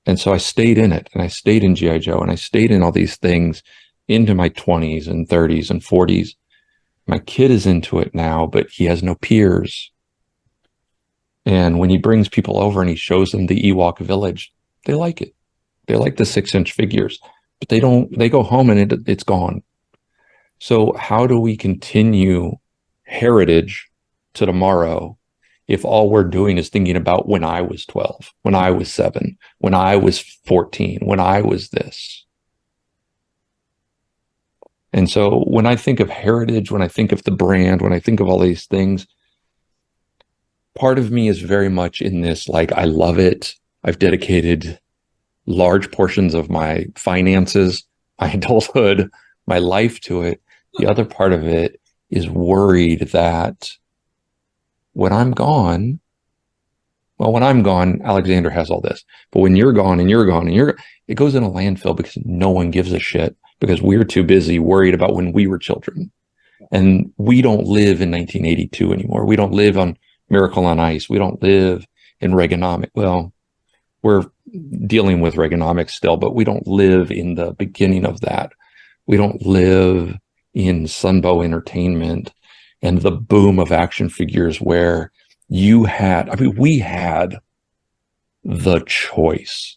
And so I stayed in it, and I stayed in G.I. Joe, and I stayed in all these things into my 20s and 30s and 40s. My kid is into it now, but he has no peers. And when he brings people over and he shows them the Ewok village, they like it. They like the 6-inch figures, but they go home and it's gone. So how do we continue heritage to tomorrow if all we're doing is thinking about when I was 12, when I was 7, when I was 14, when I was this? And so when I think of heritage, when I think of the brand, when I think of all these things, part of me is very much in this, like, I love it. I've dedicated large portions of my finances, my adulthood, my life to it. The other part of it is worried that when I'm gone, Alexander has all this. But when you're gone and you're gone and it goes in a landfill because no one gives a shit, because we're too busy worried about when we were children. And we don't live in 1982 anymore. We don't live on Miracle on Ice. We don't live in Reaganomics. Well, we're dealing with Reaganomics still, but we don't live in the beginning of that. We don't live in Sunbow Entertainment and the boom of action figures where we had the choice.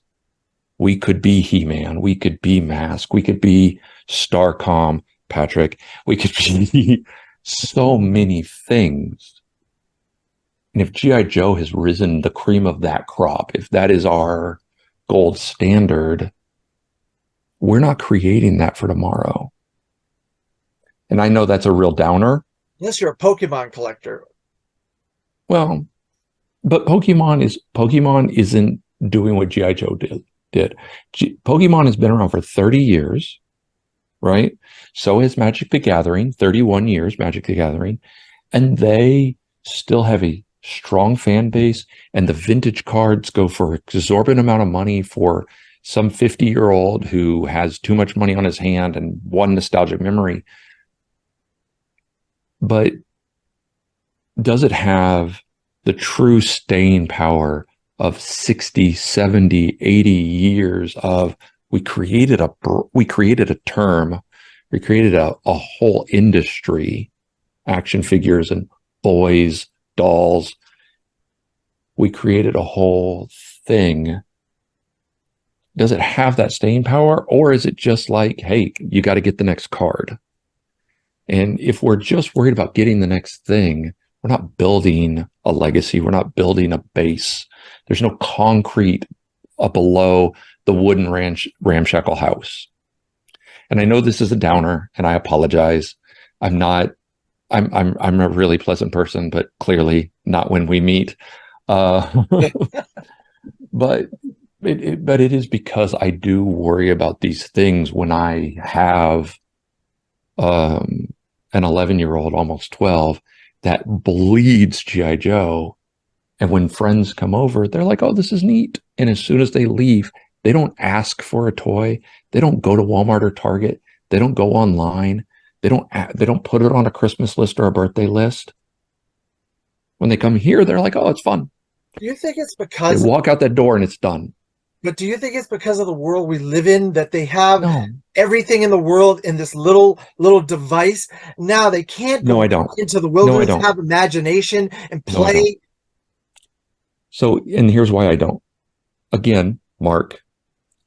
We could be He-Man. We could be Mask. We could be Starcom, Patrick. We could be so many things. And if G.I. Joe has risen the cream of that crop, if that is our gold standard, we're not creating that for tomorrow. And I know that's a real downer. Unless you're a Pokemon collector. Well, but Pokemon isn't doing what G.I. Joe did. Pokemon has been around for 30 years, right? So has Magic the Gathering, 31 years, Magic the Gathering. And they still have a strong fan base, and the vintage cards go for an exorbitant amount of money for some 50-year-old who has too much money on his hand and one nostalgic memory. But does it have the true staying power of 60, 70, 80 years of we created a term, we created a whole industry, action figures and boys, dolls. We created a whole thing. Does it have that staying power, or is it just like, hey, you got to get the next card? And if we're just worried about getting the next thing, we're not building a legacy. We're not building a base. There's no concrete below the wooden ramshackle house. And I know this is a downer, and I apologize. I'm a really pleasant person, but clearly not when we meet. But it is because I do worry about these things when I have an 11-year-old, almost 12, that bleeds G.I. Joe. And when friends come over, they're like, oh, this is neat. And as soon as they leave, they don't ask for a toy. They don't go to Walmart or Target. They don't go online. They don't put it on a Christmas list or a birthday list. When they come here, they're like, oh, it's fun. Do you think it's because they walk out that door and it's done? But do you think it's because of the world we live in that they have everything in the world in this little device? Now they can't go into the wilderness, have imagination and play. So, and here's why I don't. Again, Mark,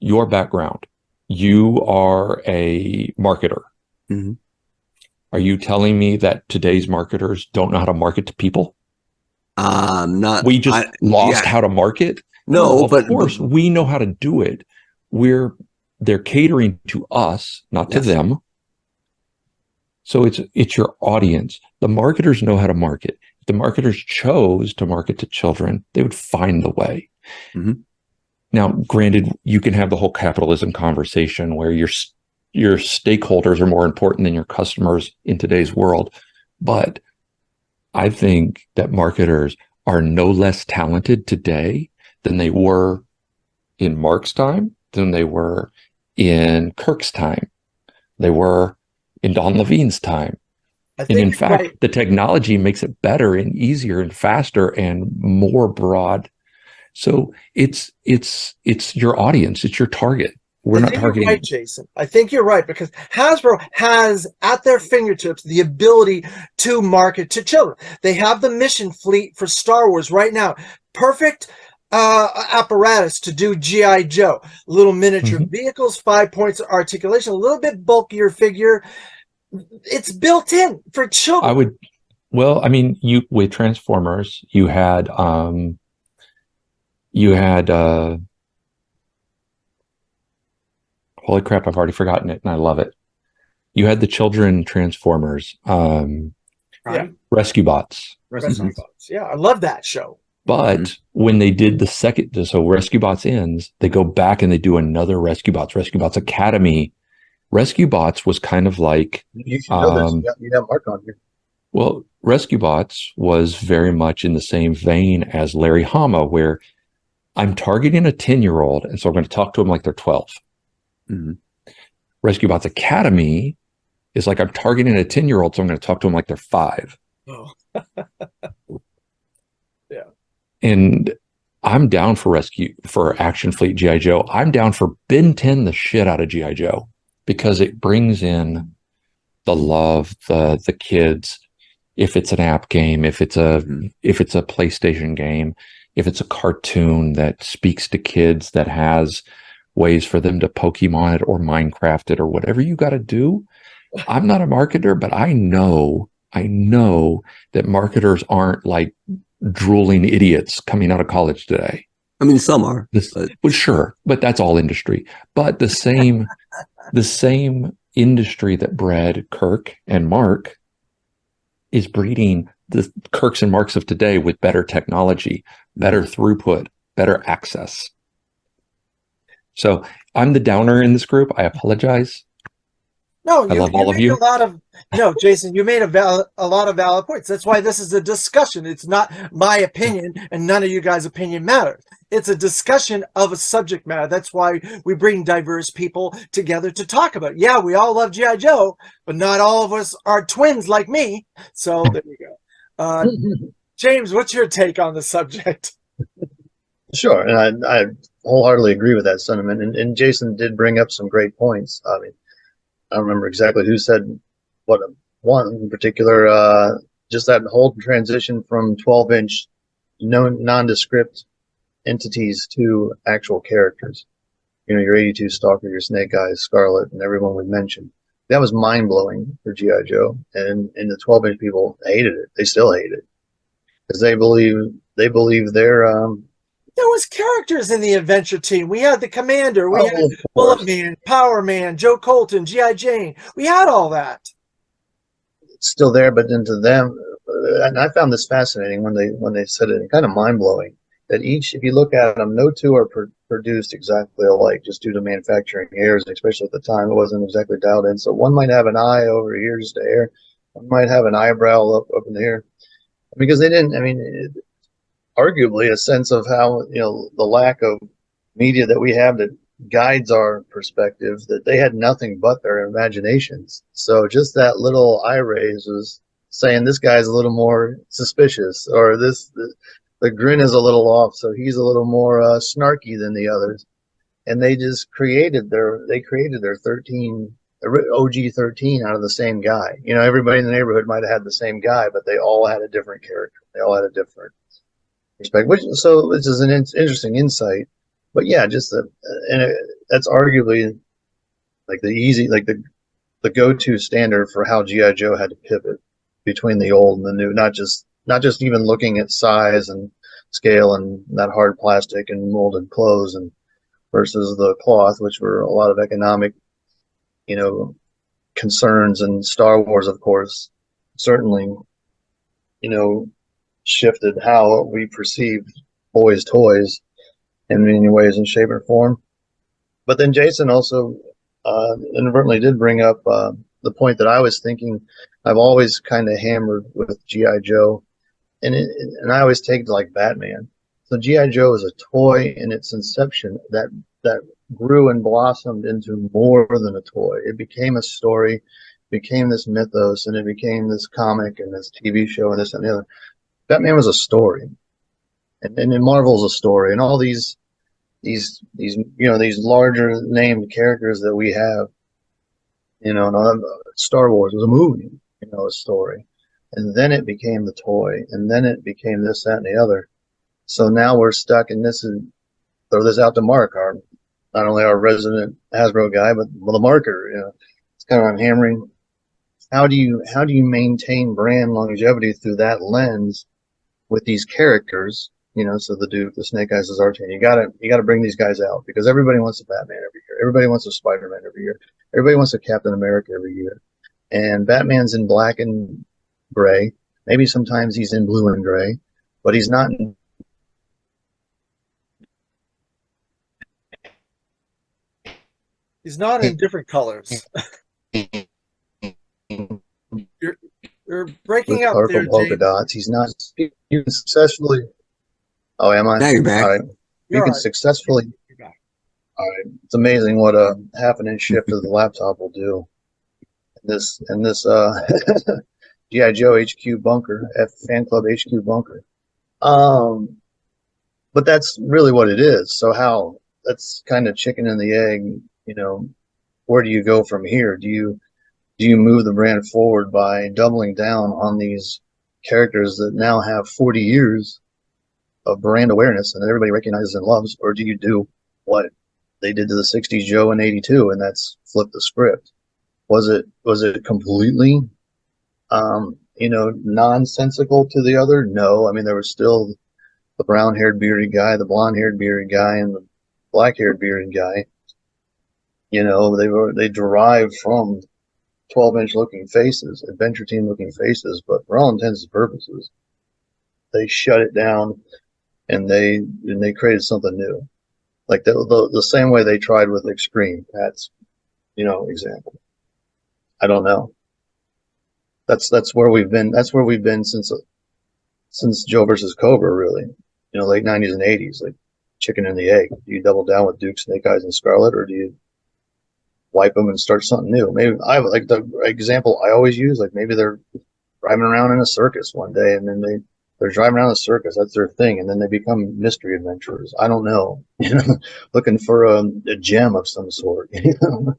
your background, you are a marketer. Mm-hmm. Are you telling me that today's marketers don't know how to market to people? We just lost how to market? No, of course we know how to do it. They're catering to us, not to them. So it's your audience. The marketers know how to market. If the marketers chose to market to children, they would find the way. Mm-hmm. Now, granted, you can have the whole capitalism conversation where your stakeholders are more important than your customers in today's world. But I think that marketers are no less talented today than they were in Mark's time than they were in Kirk's time. They were in Don Levine's time. I And in think you're fact, right. the technology makes it better and easier and faster and more broad. So it's your audience, it's your target. We're I not think you're targeting. right, Jason. I think you're right because Hasbro has at their fingertips the ability to market to children. They have the mission fleet for Star Wars right now. Perfect apparatus to do G.I. Joe. Little miniature vehicles, 5 points of articulation, a little bit bulkier figure. It's built in for children. I would, well, I mean, you with Transformers, you had holy crap, I've already forgotten it and I love it. You had the children Transformers, Yeah. Rescue Bots. Rescue Bots. Yeah, I love that show. But when they did the second, so Rescue Bots ends, they go back and they do another Rescue Bots Academy. Rescue Bots was kind of like, You should know this. You have Mark on here. well, Rescue Bots was very much in the same vein as Larry Hama, where I'm targeting a 10-year-old, and so I'm going to talk to them like they're 12. Rescue Bots Academy is like I'm targeting a 10-year-old, so I'm going to talk to them like they're 5. Oh. And I'm down for Action Fleet G.I. Joe. I'm down for Ben 10 the shit out of G.I. Joe because it brings in the love, the kids. If it's an app game, if it's a PlayStation game, if it's a cartoon that speaks to kids, that has ways for them to Pokemon it or Minecraft it or whatever you got to do. I'm not a marketer, but I know that marketers aren't like drooling idiots coming out of college today. I mean, some are. Well, sure, but that's all industry. But the same industry that bred Kirk and Mark is breeding the Kirks and Marks of today with better technology, better throughput, better access. So I'm the downer in this group. I apologize. No, I love all of you. Jason, you made a lot of valid points. That's why this is a discussion. It's not my opinion, and none of you guys' opinion matters. It's a discussion of a subject matter. That's why we bring diverse people together to talk about it. Yeah, we all love G.I. Joe, but not all of us are twins like me. So there you go. James, what's your take on the subject? Sure, and I wholeheartily agree with that sentiment. And Jason did bring up some great points. I mean, I don't remember exactly who said what one in particular. Just that whole transition from 12-inch nondescript entities to actual characters. You know, your 82 Stalker, your Snake Eyes, Scarlet, and everyone we mentioned. That was mind-blowing for G.I. Joe. And the 12-inch people hated it. They still hate it. Because they believe they're There was characters in the adventure team. We had the Commander. We had Bullet Man, Power Man, Joe Colton, G.I. Jane. We had all that. It's still there, but then to them, and I found this fascinating when they said it, kind of mind-blowing, that each, if you look at them, no two are produced exactly alike just due to manufacturing errors, especially at the time. It wasn't exactly dialed in. So one might have an eye over here, just a hair. One might have an eyebrow up in the air. Because they didn't, I mean, arguably a sense of how, you know, the lack of media that we have that guides our perspective, that they had nothing but their imaginations. So just that little eye raise was saying this guy's a little more suspicious, or the grin is a little off, so he's a little more snarky than the others. And they just created their 13 OG 13 out of the same guy. You know, everybody in the neighborhood might have had the same guy, but they all had a different character. They all had a different perspective. Which is an interesting insight. But yeah, just that's arguably like the go-to standard for how G.I. Joe had to pivot between the old and the new. Not just even looking at size and scale and that hard plastic and molded clothes and versus the cloth, which were a lot of economic, you know, concerns. And Star Wars, of course, certainly, you know, shifted how we perceived boys' toys in many ways and shape or form. But then Jason also inadvertently did bring up the point that I was thinking. I've always kind of hammered with G.I. Joe, and I always take like Batman. So G.I. Joe is a toy in its inception that grew and blossomed into more than a toy. It became a story, became this mythos, and it became this comic and this TV show and this and the other. Batman was a story, and Marvel's a story, and all these these larger named characters that we have, and Star Wars was a movie, a story, and then it became the toy, and then it became this, that, and the other. So now we're stuck in this, and throw this out to Mark, not only our resident Hasbro guy, but the marketer. It's kind of I'm hammering. How do you maintain brand longevity through that lens with these characters? So the Duke, the Snake Eyes, the Zartan. You gotta bring these guys out because everybody wants a Batman every year. Everybody wants a Spider-Man every year. Everybody wants a Captain America every year. And Batman's in black and gray. Maybe sometimes he's in blue and gray, but he's not in. He's not in different colors. You're breaking With up colorful there, polka James. dots. He's not. You can successfully. Oh, am I? Now you're back. All right. You can successfully. All right. It's amazing what a half an inch shift of the laptop will do. This G.I. Joe HQ bunker, Fan Club HQ bunker. But that's really what it is. So that's kind of chicken and the egg. Where do you go from here? Do you move the brand forward by doubling down on these characters that now have 40 years of brand awareness and that everybody recognizes and loves, or do you do what they did to the 60s Joe in 82, and that's flip the script? Was it completely nonsensical to the other? No. I mean, there was still the brown-haired bearded guy, the blonde-haired bearded guy, and the black-haired bearded guy. They derived from 12-inch looking faces, Adventure Team looking faces, but for all intents and purposes, they shut it down and they created something new. Like the same way they tried with Extreme. That's example. I don't know. That's where we've been. That's where we've been since Joe versus Cobra, really. Late 90s and 80s, like chicken and the egg. Do you double down with Duke, Snake Eyes, and Scarlet, or do you wipe them and start something new? Maybe I like the example I always use. Like maybe they're driving around in a circus one day, and then they're driving around a circus. That's their thing, and then they become mystery adventurers. I don't know, looking for a gem of some sort. Could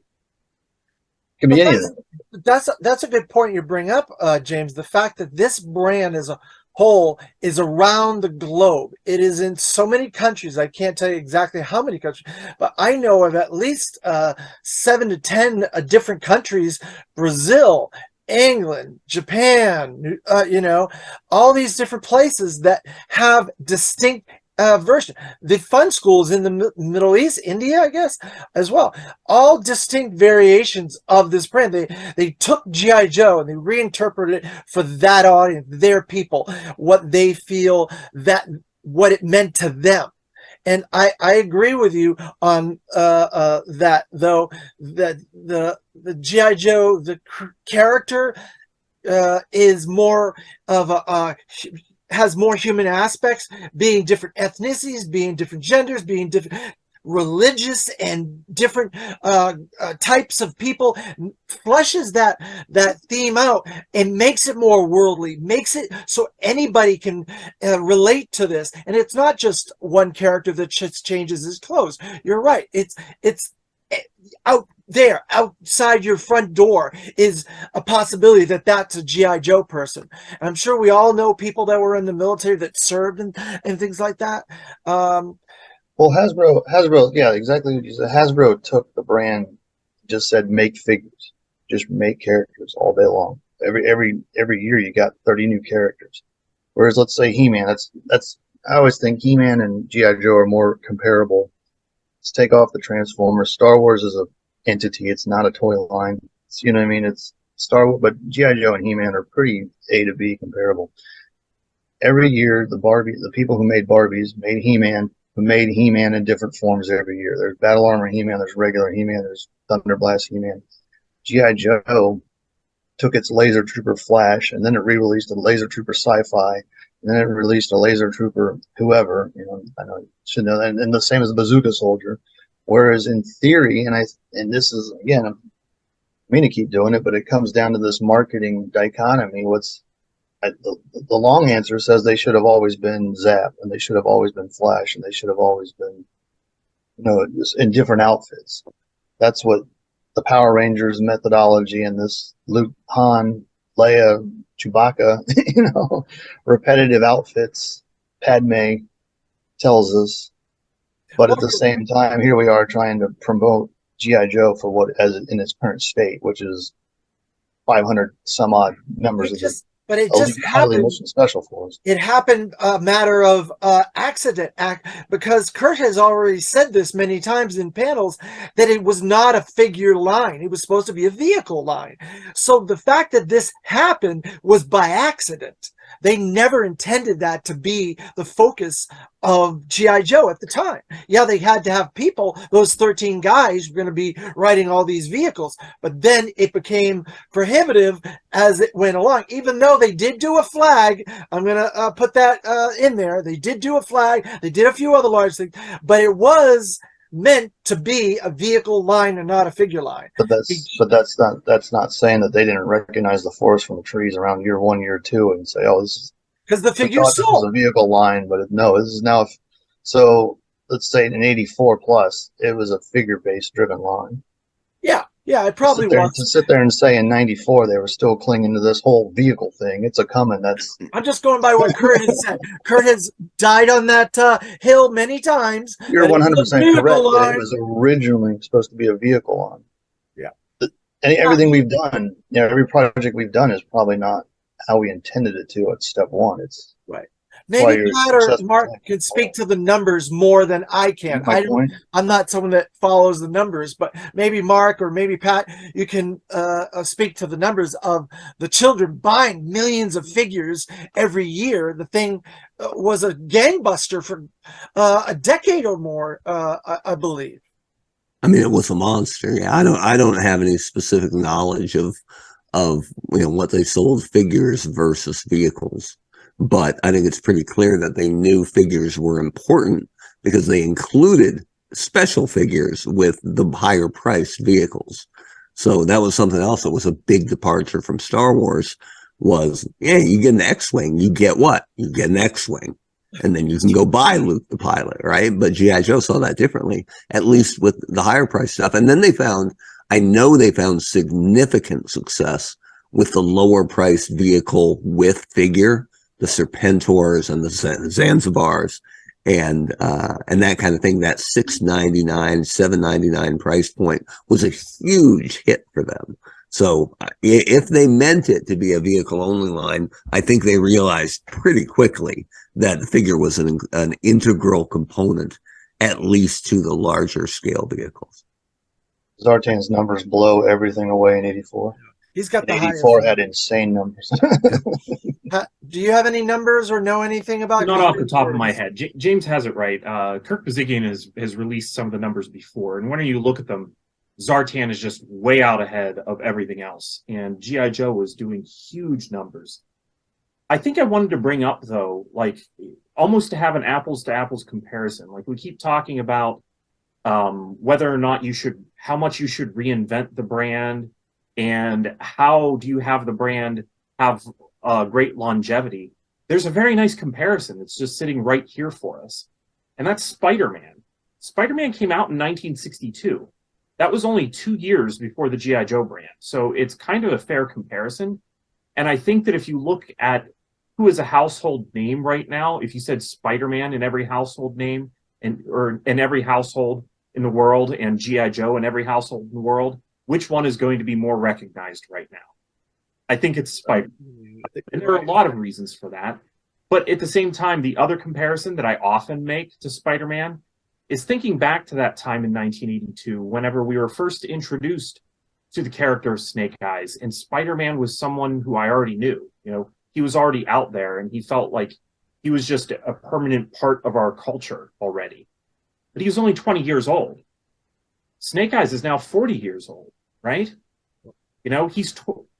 be anything. That's a good point you bring up, James. The fact that this brand as a whole is around the globe. It is in so many countries. I can't tell you exactly how many countries, but I know of at least 7 to 10 different countries: Brazil, England, Japan, all these different places that have distinct version. The fun schools in the Middle East, India, I guess, as well. All distinct variations of this brand. They took G.I. Joe and they reinterpreted it for that audience, their people, what they feel, what it meant to them. And I agree with you on that, though, that the G.I. Joe, the character is more of has more human aspects, being different ethnicities, being different genders, being different religious and different types of people, fleshes that theme out and makes it more worldly, makes it so anybody can relate to this. And it's not just one character that just changes his clothes. You're right. It's out there, outside your front door, is a possibility that that's a G.I. Joe person. And I'm sure we all know people that were in the military that served and things like that. Well, Hasbro, yeah, exactly what you said. Hasbro took the brand, just said make figures, just make characters all day long. Every year you got 30 new characters. Whereas let's say He-Man, that's I always think He-Man and G.I. Joe are more comparable. Let's take off the Transformers. Star Wars is a entity. It's not a toy line. What I mean? It's Star Wars, but G.I. Joe and He-Man are pretty A to B comparable. Every year, the people who made Barbies made He-Man, who made He-Man in different forms every year. There's Battle Armor He-Man, there's regular He-Man, there's Thunder Blast He-Man. G.I. Joe took its Laser Trooper Flash, and then it re-released a Laser Trooper Sci-Fi, then it released a laser trooper, whoever, I know you should know that, and the same as the bazooka soldier. Whereas in theory, and this is, again, I mean to keep doing it, but it comes down to this marketing dichotomy. The long answer says they should have always been Zap, and they should have always been Flash, and they should have always been, just in different outfits. That's what the Power Rangers methodology and this Luke, Han, Leia, Chewbacca, repetitive outfits, Padme tells us. But at the same time, here we are trying to promote G.I. Joe for what as in its current state, which is 500 some odd members of the but it just happened. Mission Special Force. It happened a matter of accident, because Kurt has already said this many times in panels that it was not a figure line. It was supposed to be a vehicle line. So the fact that this happened was by accident. They never intended that to be the focus of G.I. Joe at the time. Yeah, they had to have people, those 13 guys were going to be riding all these vehicles, but then it became prohibitive as it went along. Even though they did do a flag, I'm going to put that in there. They did do a flag. They did a few other large things, but it was meant to be a vehicle line and not a figure line. But that's not saying that they didn't recognize the forest from the trees around year 1, year 2, and say, "Oh, this is because the figure was a vehicle line." But no, this is now. So let's say in '84 plus, it was a figure-based driven line. Yeah, it probably was. To sit there and say in '94 they were still clinging to this whole vehicle thing, it's a coming. I'm just going by what Kurt has said. Kurt has died on that hill many times. You're 100% correct that it was originally supposed to be a vehicle line. Yeah. Everything we've done, every project we've done is probably not how we intended it to at step one. It's right. Maybe Pat or Mark could speak to the numbers more than I can. I'm not someone that follows the numbers, but maybe Mark or maybe Pat, you can speak to the numbers of the children buying millions of figures every year. The thing was a gangbuster for a decade or more, I believe. I mean, it was a monster. Yeah, I don't have any specific knowledge of what they sold figures versus vehicles. But I think it's pretty clear that they knew figures were important because they included special figures with the higher priced vehicles. So that was something else that was a big departure from Star Wars was, you get an X-Wing. You get what? You get an X-Wing. And then you can go buy Luke the pilot, right? But G.I. Joe saw that differently, at least with the higher price stuff. And then I know they found significant success with the lower priced vehicle with figure, the Serpentors and the Zanzibars and that kind of thing. That $6.99, $7.99 price point was a huge hit for them. So if they meant it to be a vehicle only line, I think they realized pretty quickly that the figure was an integral component, at least to the larger scale vehicles. Zartan's numbers blow everything away in '84. He's got the 84 had insane numbers. Do you have any numbers or know anything about? Not off the top of my head. James has it right. Kirk Bazigian has released some of the numbers before, and when you look at them, Zartan is just way out ahead of everything else, and G.I. Joe was doing huge numbers. I think I wanted to bring up, though, like almost to have an apples to apples comparison. Like we keep talking about whether or not how much you should reinvent the brand, and how do you have the brand have great longevity. There's a very nice comparison that's just sitting right here for us, and that's Spider-Man. Spider-Man came out in 1962. That was only 2 years before the G.I. Joe brand, so it's kind of a fair comparison. And I think that if you look at who is a household name right now, if you said Spider-Man in every household name, or in every household in the world, and G.I. Joe in every household in the world, which one is going to be more recognized right now? I think it's Spider-Man. And there are a lot of reasons for that. But at the same time, the other comparison that I often make to Spider-Man is thinking back to that time in 1982, whenever we were first introduced to the character of Snake Eyes, and Spider-Man was someone who I already knew. He was already out there, and he felt like he was just a permanent part of our culture already. But he was only 20 years old. Snake Eyes is now 40 years old, right?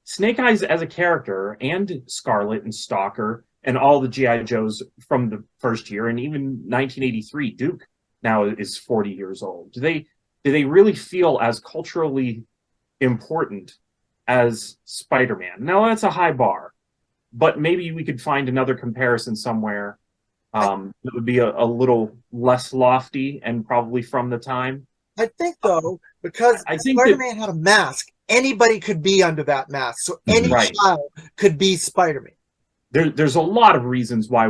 Snake Eyes as a character, and Scarlet and Stalker and all the G.I. Joes from the first year, and even 1983, Duke now is 40 years old. Do they really feel as culturally important as Spider-Man? Now that's a high bar, but maybe we could find another comparison somewhere that would be a little less lofty and probably from the time. I think though, because I think Spider-Man had a mask, anybody could be under that mask. So any Right. child could be Spider-Man. There's a lot of reasons why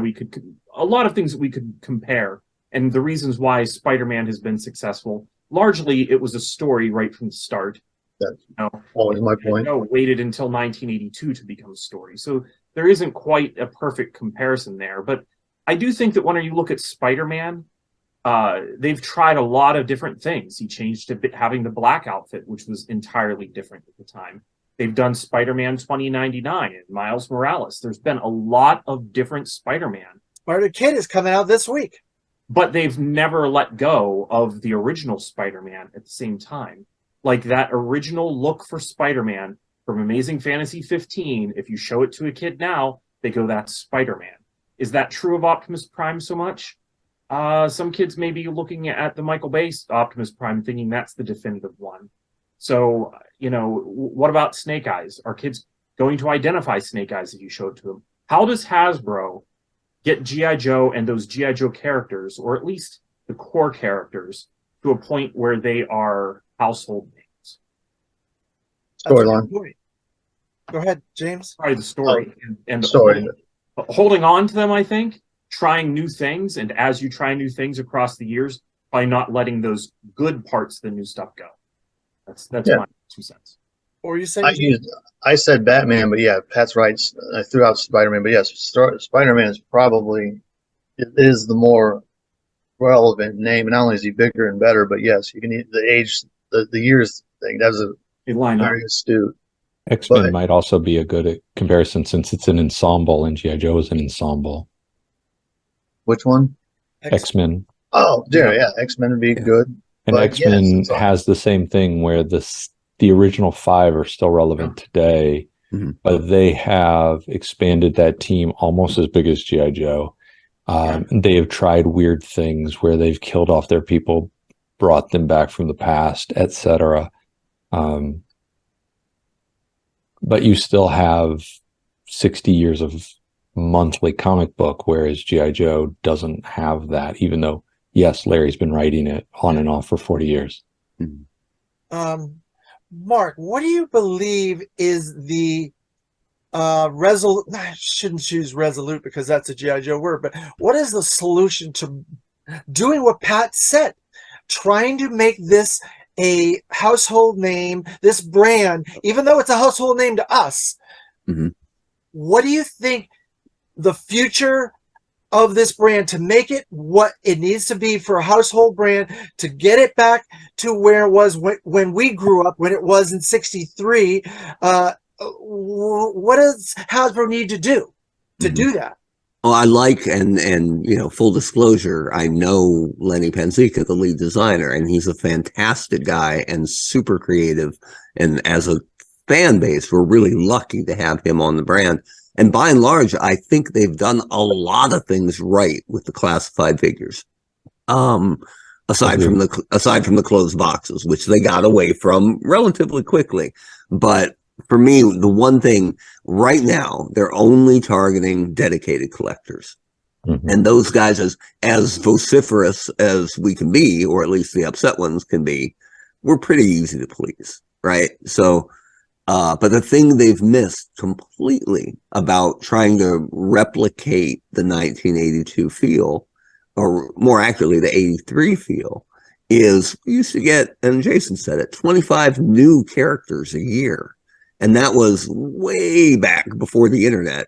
a lot of things that we could compare, and the reasons why Spider-Man has been successful. Largely, it was a story right from the start. That's always my point. Waited until 1982 to become a story. So there isn't quite a perfect comparison there. But I do think that when you look at Spider-Man, they've tried a lot of different things. He changed to having the black outfit, which was entirely different at the time. They've done Spider-Man 2099 and Miles Morales. There's been a lot of different Spider-Man. Spider-Kid is coming out this week. But they've never let go of the original Spider-Man at the same time. Like that original look for Spider-Man from Amazing Fantasy 15, if you show it to a kid now, they go, that's Spider-Man. Is that true of Optimus Prime so much? Some kids may be looking at the Michael Bay Optimus Prime thinking that's the definitive one. So, what about Snake Eyes? Are kids going to identify Snake Eyes if you show it to them? How does Hasbro get G.I. Joe and those G.I. Joe characters, or at least the core characters, to a point where they are household names? Storyline. Go ahead, James. Probably the story and the Story. holding on to them, I think, trying new things, and as you try new things across the years, by not letting those good parts of the new stuff go. That's my 2 cents. Or you said I said Batman, but yeah, Pat's right. I threw out Spider-Man, but yes, Spider-Man is probably it is the more relevant name. And not only is he bigger and better, but yes, you can the age, the years thing. That was a very astute. X-Men might also be a good comparison since it's an ensemble and G.I. Joe is an ensemble. Which one? X-Men. Oh, yeah, X-Men would be good. And X-Men has the same thing where the original 5 are still relevant today, but they have expanded that team almost as big as G.I. Joe. They have tried weird things where they've killed off their people, brought them back from the past, etc. But you still have 60 years of monthly comic book, whereas G.I. Joe doesn't have that, even though, yes, Larry's been writing it on and off for 40 years. Mark, what do you believe is the resolute? I shouldn't choose resolute because that's a G.I. Joe word, but what is the solution to doing what Pat said, trying to make this a household name, this brand, even though it's a household name to us? What do you think the future of this brand, to make it what it needs to be for a household brand, to get it back to where it was when we grew up, when it was in 63? What does Hasbro need to do do that? Well, I like, and full disclosure, I know Lenny Panzica, the lead designer, and he's a fantastic guy and super creative. And as a fan base, we're really lucky to have him on the brand. And by and large, I think they've done a lot of things right with the classified figures. Aside from the closed boxes, which they got away from relatively quickly. But for me, the one thing right now, they're only targeting dedicated collectors. And those guys, as vociferous as we can be, or at least the upset ones can be, we're pretty easy to please, right? So, but the thing they've missed completely about trying to replicate the 1982 feel, or more accurately, the 83 feel, is we used to get, and Jason said it, 25 new characters a year. And that was way back before the internet.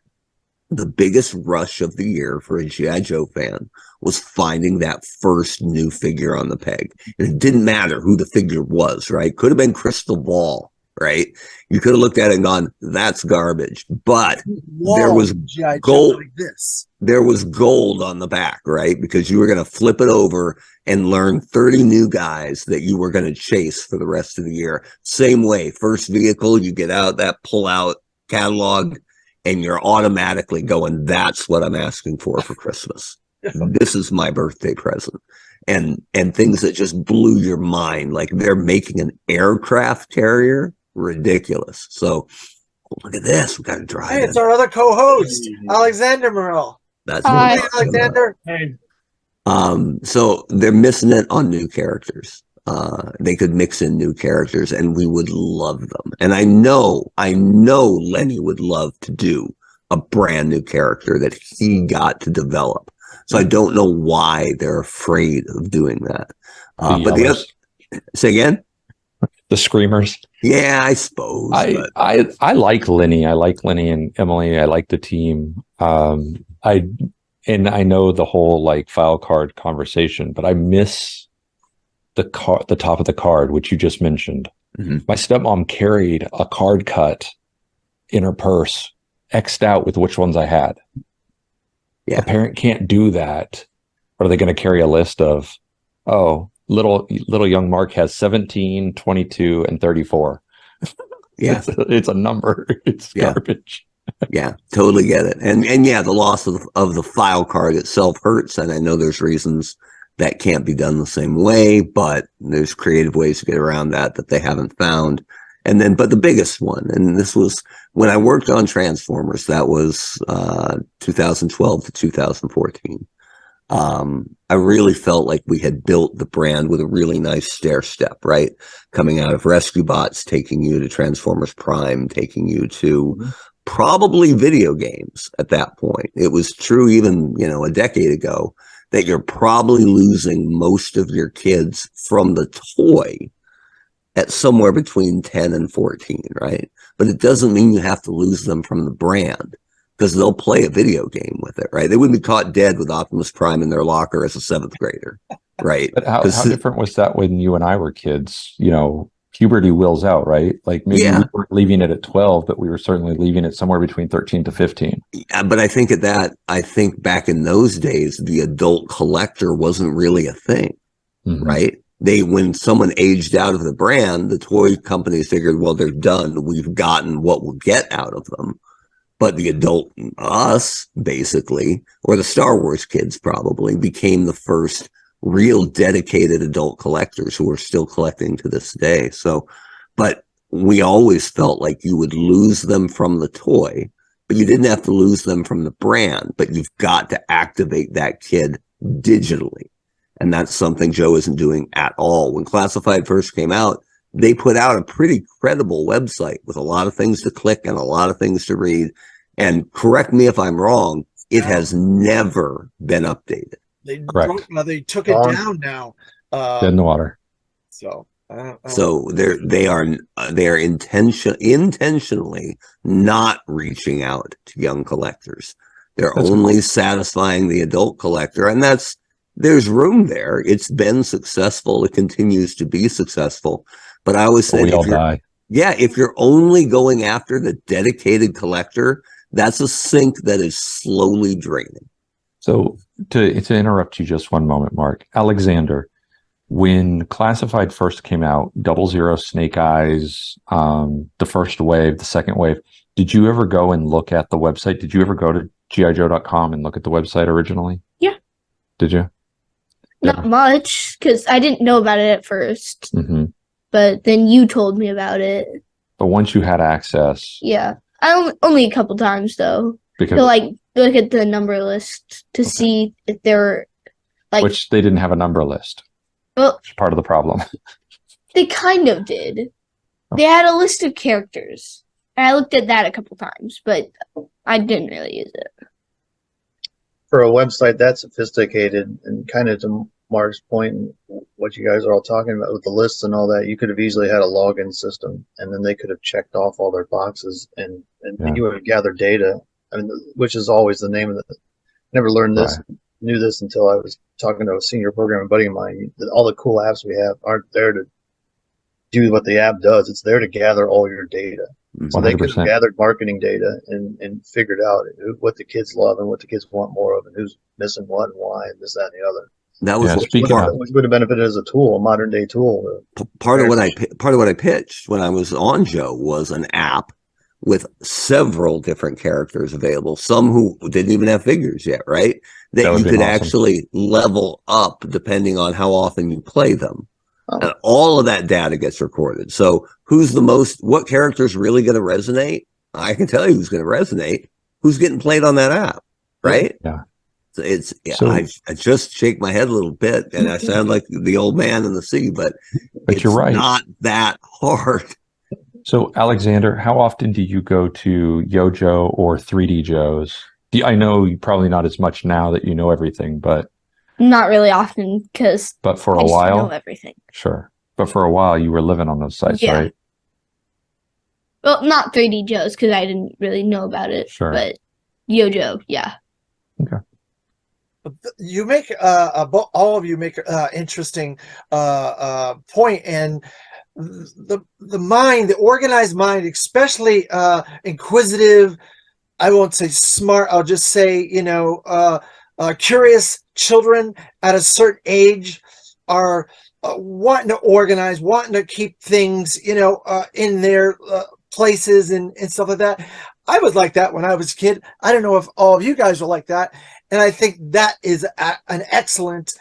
The biggest rush of the year for a G.I. Joe fan was finding that first new figure on the peg. And it didn't matter who the figure was, right? Could have been Crystal Ball, right? You could have looked at it and gone, that's garbage. But there was gold. Like this. There was gold on the back, right? Because you were going to flip it over and learn 30 new guys that you were going to chase for the rest of the year. Same way, first vehicle, you get out that pull-out catalog. and you're automatically going, that's what I'm asking for Christmas. This is my birthday present. And things that just blew your mind, like they're making an aircraft carrier. Ridiculous. So look at this. We got to drive. Hey, it's our other co-host, Alexander Morel. That's Hi. what Alexander. Hey, so they're missing it on new characters. They could mix in new characters and we would love them. And I know Lenny would love to do a brand new character that he got to develop. So I don't know why they're afraid of doing that. But the other, say again? The Screamers. Yeah, I suppose. I like Lenny. I like Lenny and Emily. I like the team. I know the whole like file card conversation, but I miss the top of the card, which you just mentioned. Mm-hmm. My stepmom carried a card cut in her purse, X'd out with which ones I had. Yeah. A parent can't do that. Or are they going to carry a list of, oh, little young Mark has 17, 22, and 34. Yeah. It's a number. It's garbage. Yeah, totally get it. And yeah, the loss of the file card itself hurts. And I know there's reasons that can't be done the same way, but there's creative ways to get around that they haven't found. And then, but the biggest one, and this was when I worked on Transformers, that was 2012 to 2014. I really felt like we had built the brand with a really nice stair step, right? Coming out of Rescue Bots, taking you to Transformers Prime, taking you to probably video games at that point. It was true even, a decade ago that you're probably losing most of your kids from the toy at somewhere between 10 and 14, right? But it doesn't mean you have to lose them from the brand, because they'll play a video game with it, right? They wouldn't be caught dead with Optimus Prime in their locker as a 7th grader, right? But how different was that when you and I were kids? Puberty wills out, right? Like maybe we weren't leaving it at 12, but we were certainly leaving it somewhere between 13 to 15. Yeah, but I think back in those days, the adult collector wasn't really a thing, right? When someone aged out of the brand, the toy companies figured, well, they're done. We've gotten what we'll get out of them. But the adult, us, basically, or the Star Wars kids probably, became the first real dedicated adult collectors who are still collecting to this day. So, but we always felt like you would lose them from the toy, but you didn't have to lose them from the brand, but you've got to activate that kid digitally. And that's something Joe isn't doing at all. When Classified first came out, they put out a pretty credible website with a lot of things to click and a lot of things to read. And correct me if I'm wrong, it has never been updated. They took it down now. Dead in the water. So they are intentionally not reaching out to young collectors. That's only cool. Satisfying the adult collector, and there's room there. It's been successful. It continues to be successful. But I always say, if you're only going after the dedicated collector, that's a sink that is slowly draining. So to interrupt you just one moment, Mark, Alexander, when Classified first came out, 00, Snake Eyes, the first wave, the second wave, did you ever go and look at the website? Did you ever go to G.I.Joe.com and look at the website originally? Yeah. Did you? Not much, because I didn't know about it at first. But then you told me about it. But once you had access. Yeah. Only a couple times, though. Because to look at the number list to see if there were which they didn't have a number list. Well, part of the problem. They kind of did. They had a list of characters. And I looked at that a couple times, but I didn't really use it. For a website that sophisticated, and kind of to Mark's point, and what you guys are all talking about with the lists and all that, you could have easily had a login system, and then they could have checked off all their boxes, and you would have gathered data. I mean, which is always the name of the. Never learned this, knew this until I was talking to a senior programming buddy of mine. All the cool apps we have aren't there to do what the app does. It's there to gather all your data. So 100%. They could have gathered marketing data and figured out what the kids love and what the kids want more of, and who's missing what and why, and this, that, and the other. That was which would have benefited as a tool, a modern day tool. Part of what I pitched when I was on Joe was an app with several different characters available, some who didn't even have figures yet, right? That would you be could awesome. actually level up depending on how often you play them. Oh. And all of that data gets recorded. So what character's really going to resonate? I can tell you who's going to resonate. Who's getting played on that app, right? Yeah. So I just shake my head a little bit, and I sound like the old man in the sea, but it's you're right. not that hard. So, Alexander, how often do you go to Yojo or 3D Joe's? I know you probably not as much now that you know everything, but Not really often because for I a just know while, everything. sure. But for a while, you were living on those sites, Yeah. right? Well, not 3D Joe's because I didn't really know about it. Sure. But Yojo, yeah. You make all of you make interesting point, and the mind, the organized mind, especially inquisitive. I won't say smart. I'll just say curious children at a certain age are wanting to organize, wanting to keep things in their places and stuff like that. I was like that when I was a kid. I don't know if all of you guys are like that. And I think that is an excellent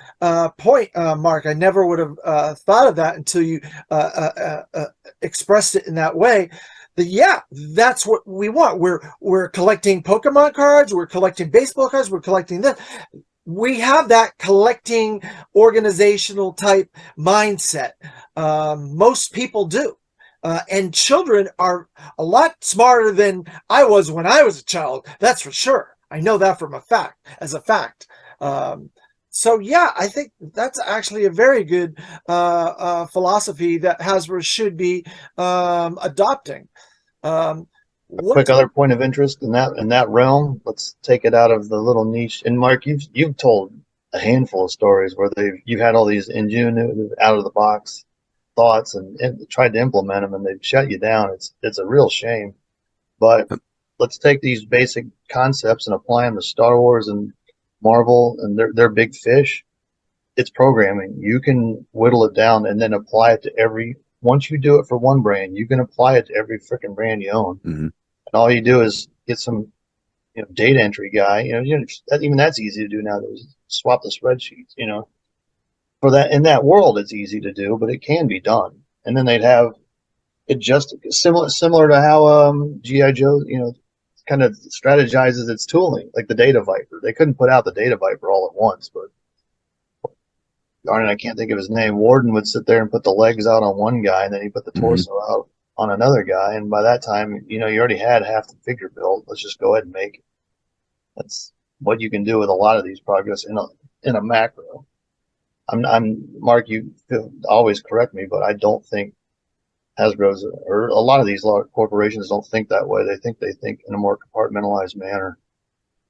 point, Mark. I never would have thought of that until you expressed it in that way. Yeah, that's what we want. We're collecting Pokemon cards. We're collecting baseball cards. We're collecting this. We have that collecting organizational type mindset. Most people do. And children are a lot smarter than I was when I was a child. That's for sure. I know that as a fact. So yeah, I think that's actually a very good philosophy that Hasbro should be adopting. Quick other point of interest in that realm. Let's take it out of the little niche. And Mark, you've told a handful of stories where you had all these ingenuine, out of the box thoughts and tried to implement them, and they've shut you down. It's a real shame. But let's take these basic concepts and apply them to Star Wars and Marvel, and they're big fish. It's programming. You can whittle it down and then apply it to every. Once you do it for one brand, you can apply it to every freaking brand you own. Mm-hmm. And all you do is get some, data entry guy. Even that's easy to do now. Swap the spreadsheets. For that, in that world, it's easy to do, but it can be done. And then they'd have it just similar to how G.I. Joe, kind of strategizes its tooling, like the Data Viper. They couldn't put out the Data Viper all at once, but darn it, I can't think of his name. Warden would sit there and put the legs out on one guy, and then he put the torso out on another guy. And by that time, you already had half the figure built. Let's just go ahead and make it. That's what you can do with a lot of these projects in a macro. I'm Mark. You always correct me, but I don't think Hasbro's or a lot of these large corporations don't think that way. They think in a more compartmentalized manner.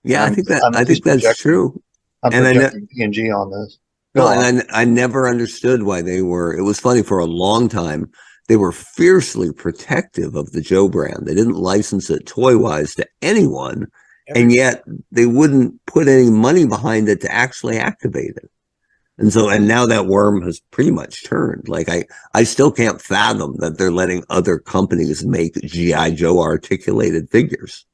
Yeah, I think that's true. I'm projecting P&G on this. And I never understood why they were. It was funny, for a long time they were fiercely protective of the Joe brand. They didn't license it toy-wise to anyone, and yet they wouldn't put any money behind it to actually activate it. And now that worm has pretty much turned. Like I still can't fathom that they're letting other companies make G.I. Joe articulated figures.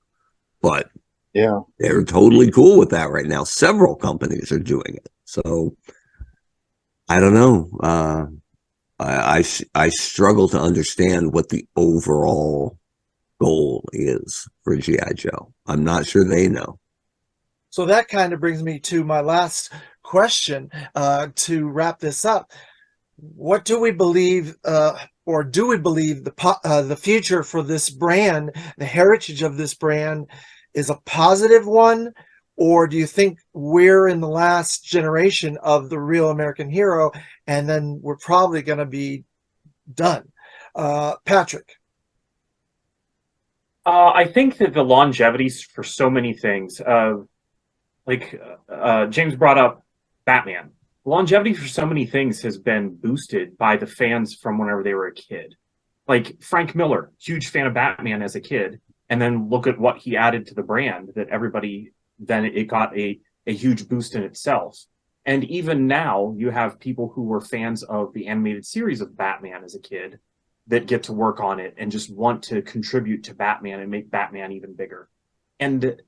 But yeah, they're totally cool with that right now. Several companies are doing it. So I don't know. I struggle to understand what the overall goal is for G.I. Joe. I'm not sure they know. So that kind of brings me to my last question to wrap this up. What do we believe, or do we believe the future for this brand, the heritage of this brand, is a positive one? Or do you think we're in the last generation of the real American hero, and then we're probably going to be done? Patrick? I think that the longevity for so many things, James brought up Batman. Longevity for so many things has been boosted by the fans from whenever they were a kid. Like Frank Miller, huge fan of Batman as a kid, and then look at what he added to the brand that everybody, then it got a huge boost in itself. And even now, you have people who were fans of the animated series of Batman as a kid, that get to work on it and just want to contribute to Batman and make Batman even bigger. And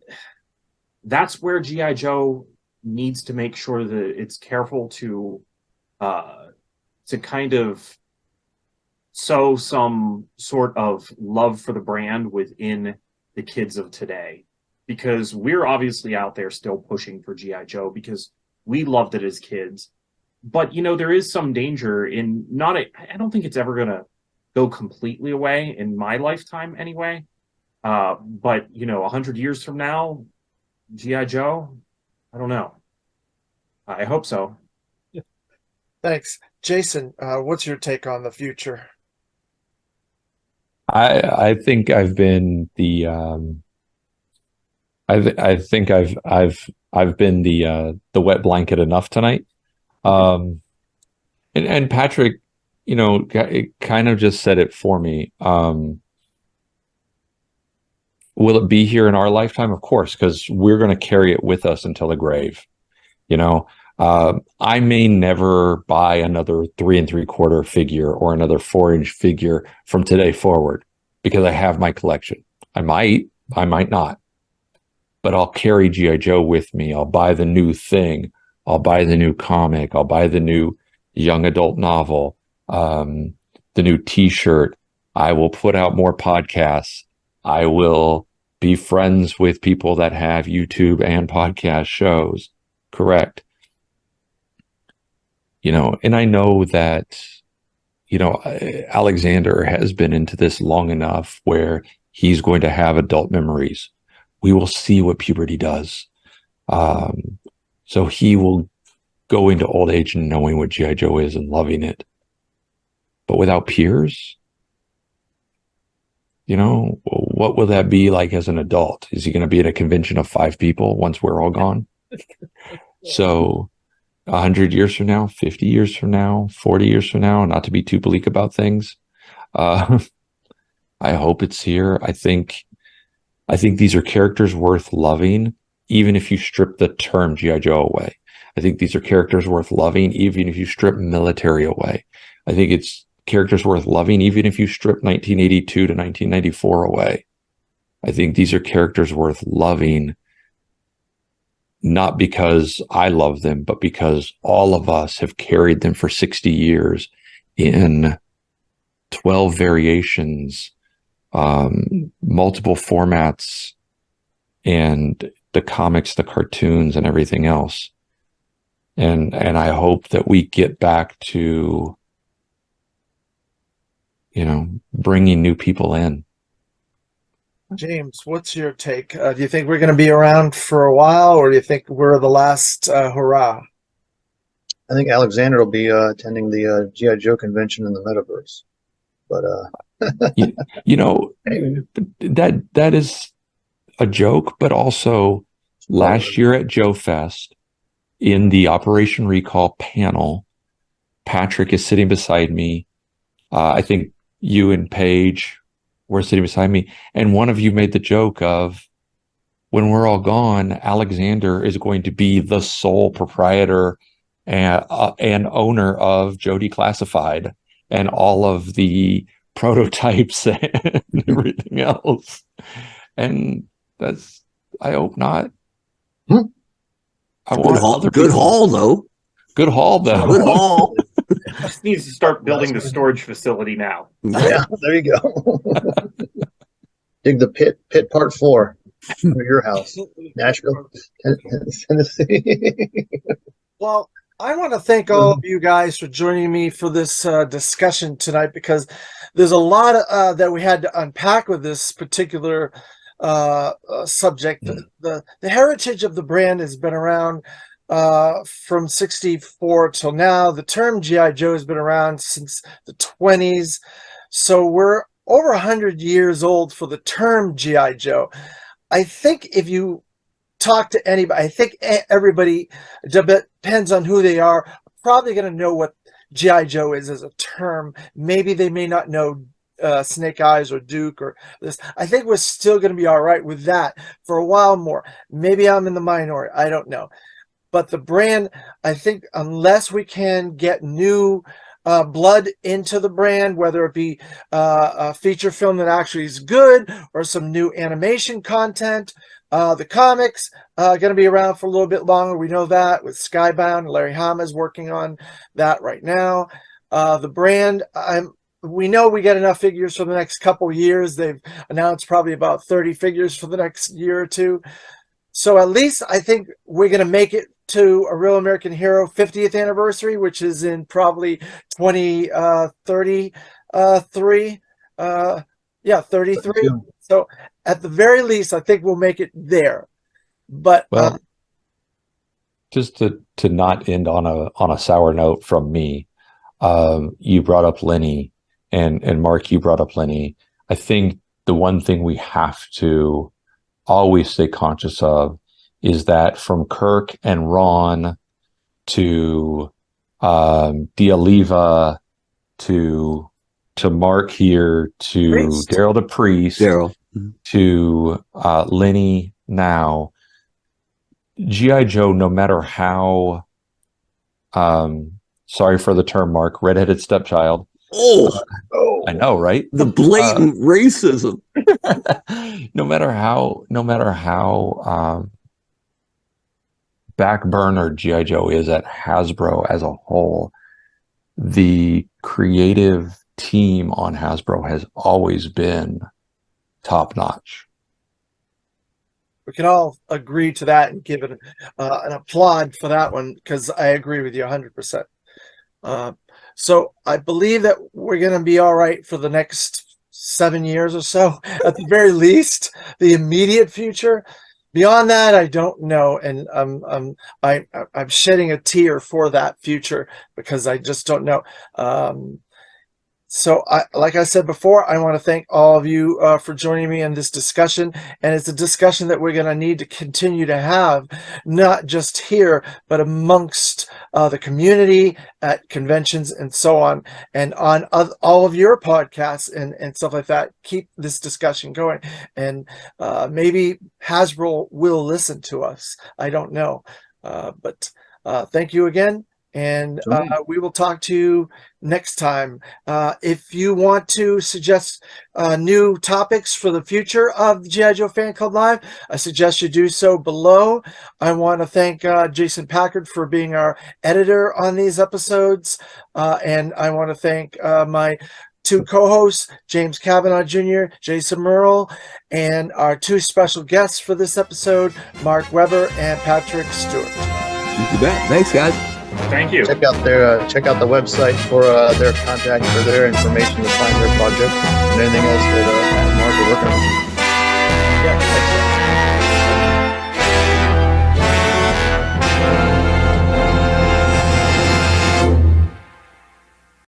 that's where G.I. Joe needs to make sure that it's careful to kind of sow some sort of love for the brand within the kids of today, because we're obviously out there still pushing for G.I. Joe because we loved it as kids. But, you know, there is some danger in I don't think it's ever going to go completely away in my lifetime anyway. But, you know, 100 years from now, G.I. Joe, I don't know. I hope so. Thanks. Jason, what's your take on the future? I think I've been the I think I've been the wet blanket enough tonight. And Patrick, you know, it kind of just said it for me. Will it be here in our lifetime? Of course, because we're going to carry it with us until the grave. You know, I may never buy another 3 3/4 figure or another 4-inch figure from today forward because I have my collection. I might not, but I'll carry G.I. Joe with me. I'll buy the new thing. I'll buy the new comic. I'll buy the new young adult novel, the new T-shirt. I will put out more podcasts. I will be friends with people that have YouTube and podcast shows. Correct. You know, and I know that, you know, Alexander has been into this long enough where he's going to have adult memories. We will see what puberty does. So he will go into old age knowing what G.I. Joe is and loving it. But without peers, you know, what will that be like as an adult? Is he going to be at a convention of 5 people once we're all gone? So 100 years from now, 50 years from now, 40 years from now, not to be too bleak about things, I hope it's here. I think these are characters worth loving, even if you strip the term G.I. Joe away. I think these are characters worth loving, even if you strip military away. I think it's characters worth loving, even if you strip 1982 to 1994 away. I think these are characters worth loving, not because I love them, but because all of us have carried them for 60 years in 12 variations, multiple formats, and the comics, the cartoons, and everything else. And I hope that we get back to, you know, bringing new people in. James, what's your take? Do you think we're going to be around for a while, or do you think we're the last hurrah? I think Alexander will be attending the G.I. Joe convention in the metaverse. But you know, that is a joke, but also last year at Joe Fest in the Operation Recall panel, Patrick is sitting beside me. I think you and Paige were sitting beside me, and one of you made the joke of, when we're all gone, Alexander is going to be the sole proprietor and owner of Joe Declassified and all of the prototypes and everything else. And that's, I hope not. I want other good people. haul though. Good haul though. Good haul. Just needs to start building the storage facility now. yeah, there you go. Dig the pit part 4 for your house, Nashville, Tennessee. Well, I want to thank all of you guys for joining me for this discussion tonight, because there's a lot that we had to unpack with this particular subject. The heritage of the brand has been around from 64 till now. The term G.I. Joe has been around since the 20s. So we're over 100 years old for the term G.I. Joe. I think if you talk to anybody, I think everybody, depends on who they are, probably going to know what G.I. Joe is as a term. Maybe they may not know Snake Eyes or Duke or this. I think we're still going to be all right with that for a while more. Maybe I'm in the minority. I don't know. But the brand, I think, unless we can get new blood into the brand, whether it be a feature film that actually is good or some new animation content. The comics going to be around for a little bit longer. We know that with Skybound. Larry Hama is working on that right now. The brand, we know we get enough figures for the next couple years. They've announced probably about 30 figures for the next year or two. So at least I think we're going to make it to a Real American Hero 50th anniversary, which is in probably 2033. 33. So at the very least, I think we'll make it there. But well, just to not end on a sour note from me, you brought up Lenny, and Mark, you brought up Lenny. I think the one thing we have to always stay conscious of is that from Kirk and Ron to D'Aliva to Mark here to Daryl the Priest to Lenny now, G.I. Joe, no matter how sorry for the term, Mark, redheaded stepchild. I know, right? The blatant racism. No matter how back burner G.I. Joe is at Hasbro as a whole, the creative team on Hasbro has always been top notch. We can all agree to that and give it an applaud for that one, because I agree with you 100%. So I believe that we're going to be all right for the next 7 years or so, at the very least, the immediate future. Beyond that, I don't know, and I'm shedding a tear for that future because I just don't know. So, like I said before, I want to thank all of you for joining me in this discussion. And it's a discussion that we're going to need to continue to have, not just here, but amongst the community at conventions and so on, and on all of your podcasts and stuff like that. Keep this discussion going. And maybe Hasbro will listen to us. I don't know. But thank you again. And we will talk to you next time. If you want to suggest new topics for the future of the G.I. Joe Fan Club Live, I suggest you do so below. I want to thank Jason Packard for being our editor on these episodes. And I want to thank my two co-hosts, James Kavanaugh Jr., Jason Merle, and our two special guests for this episode, Mark Weber and Patrick Stewart. You bet. Thanks, guys. Thank you. Check out the website for their contact, for their information to find their projects and anything else that Mark are working on. Yeah, thank you.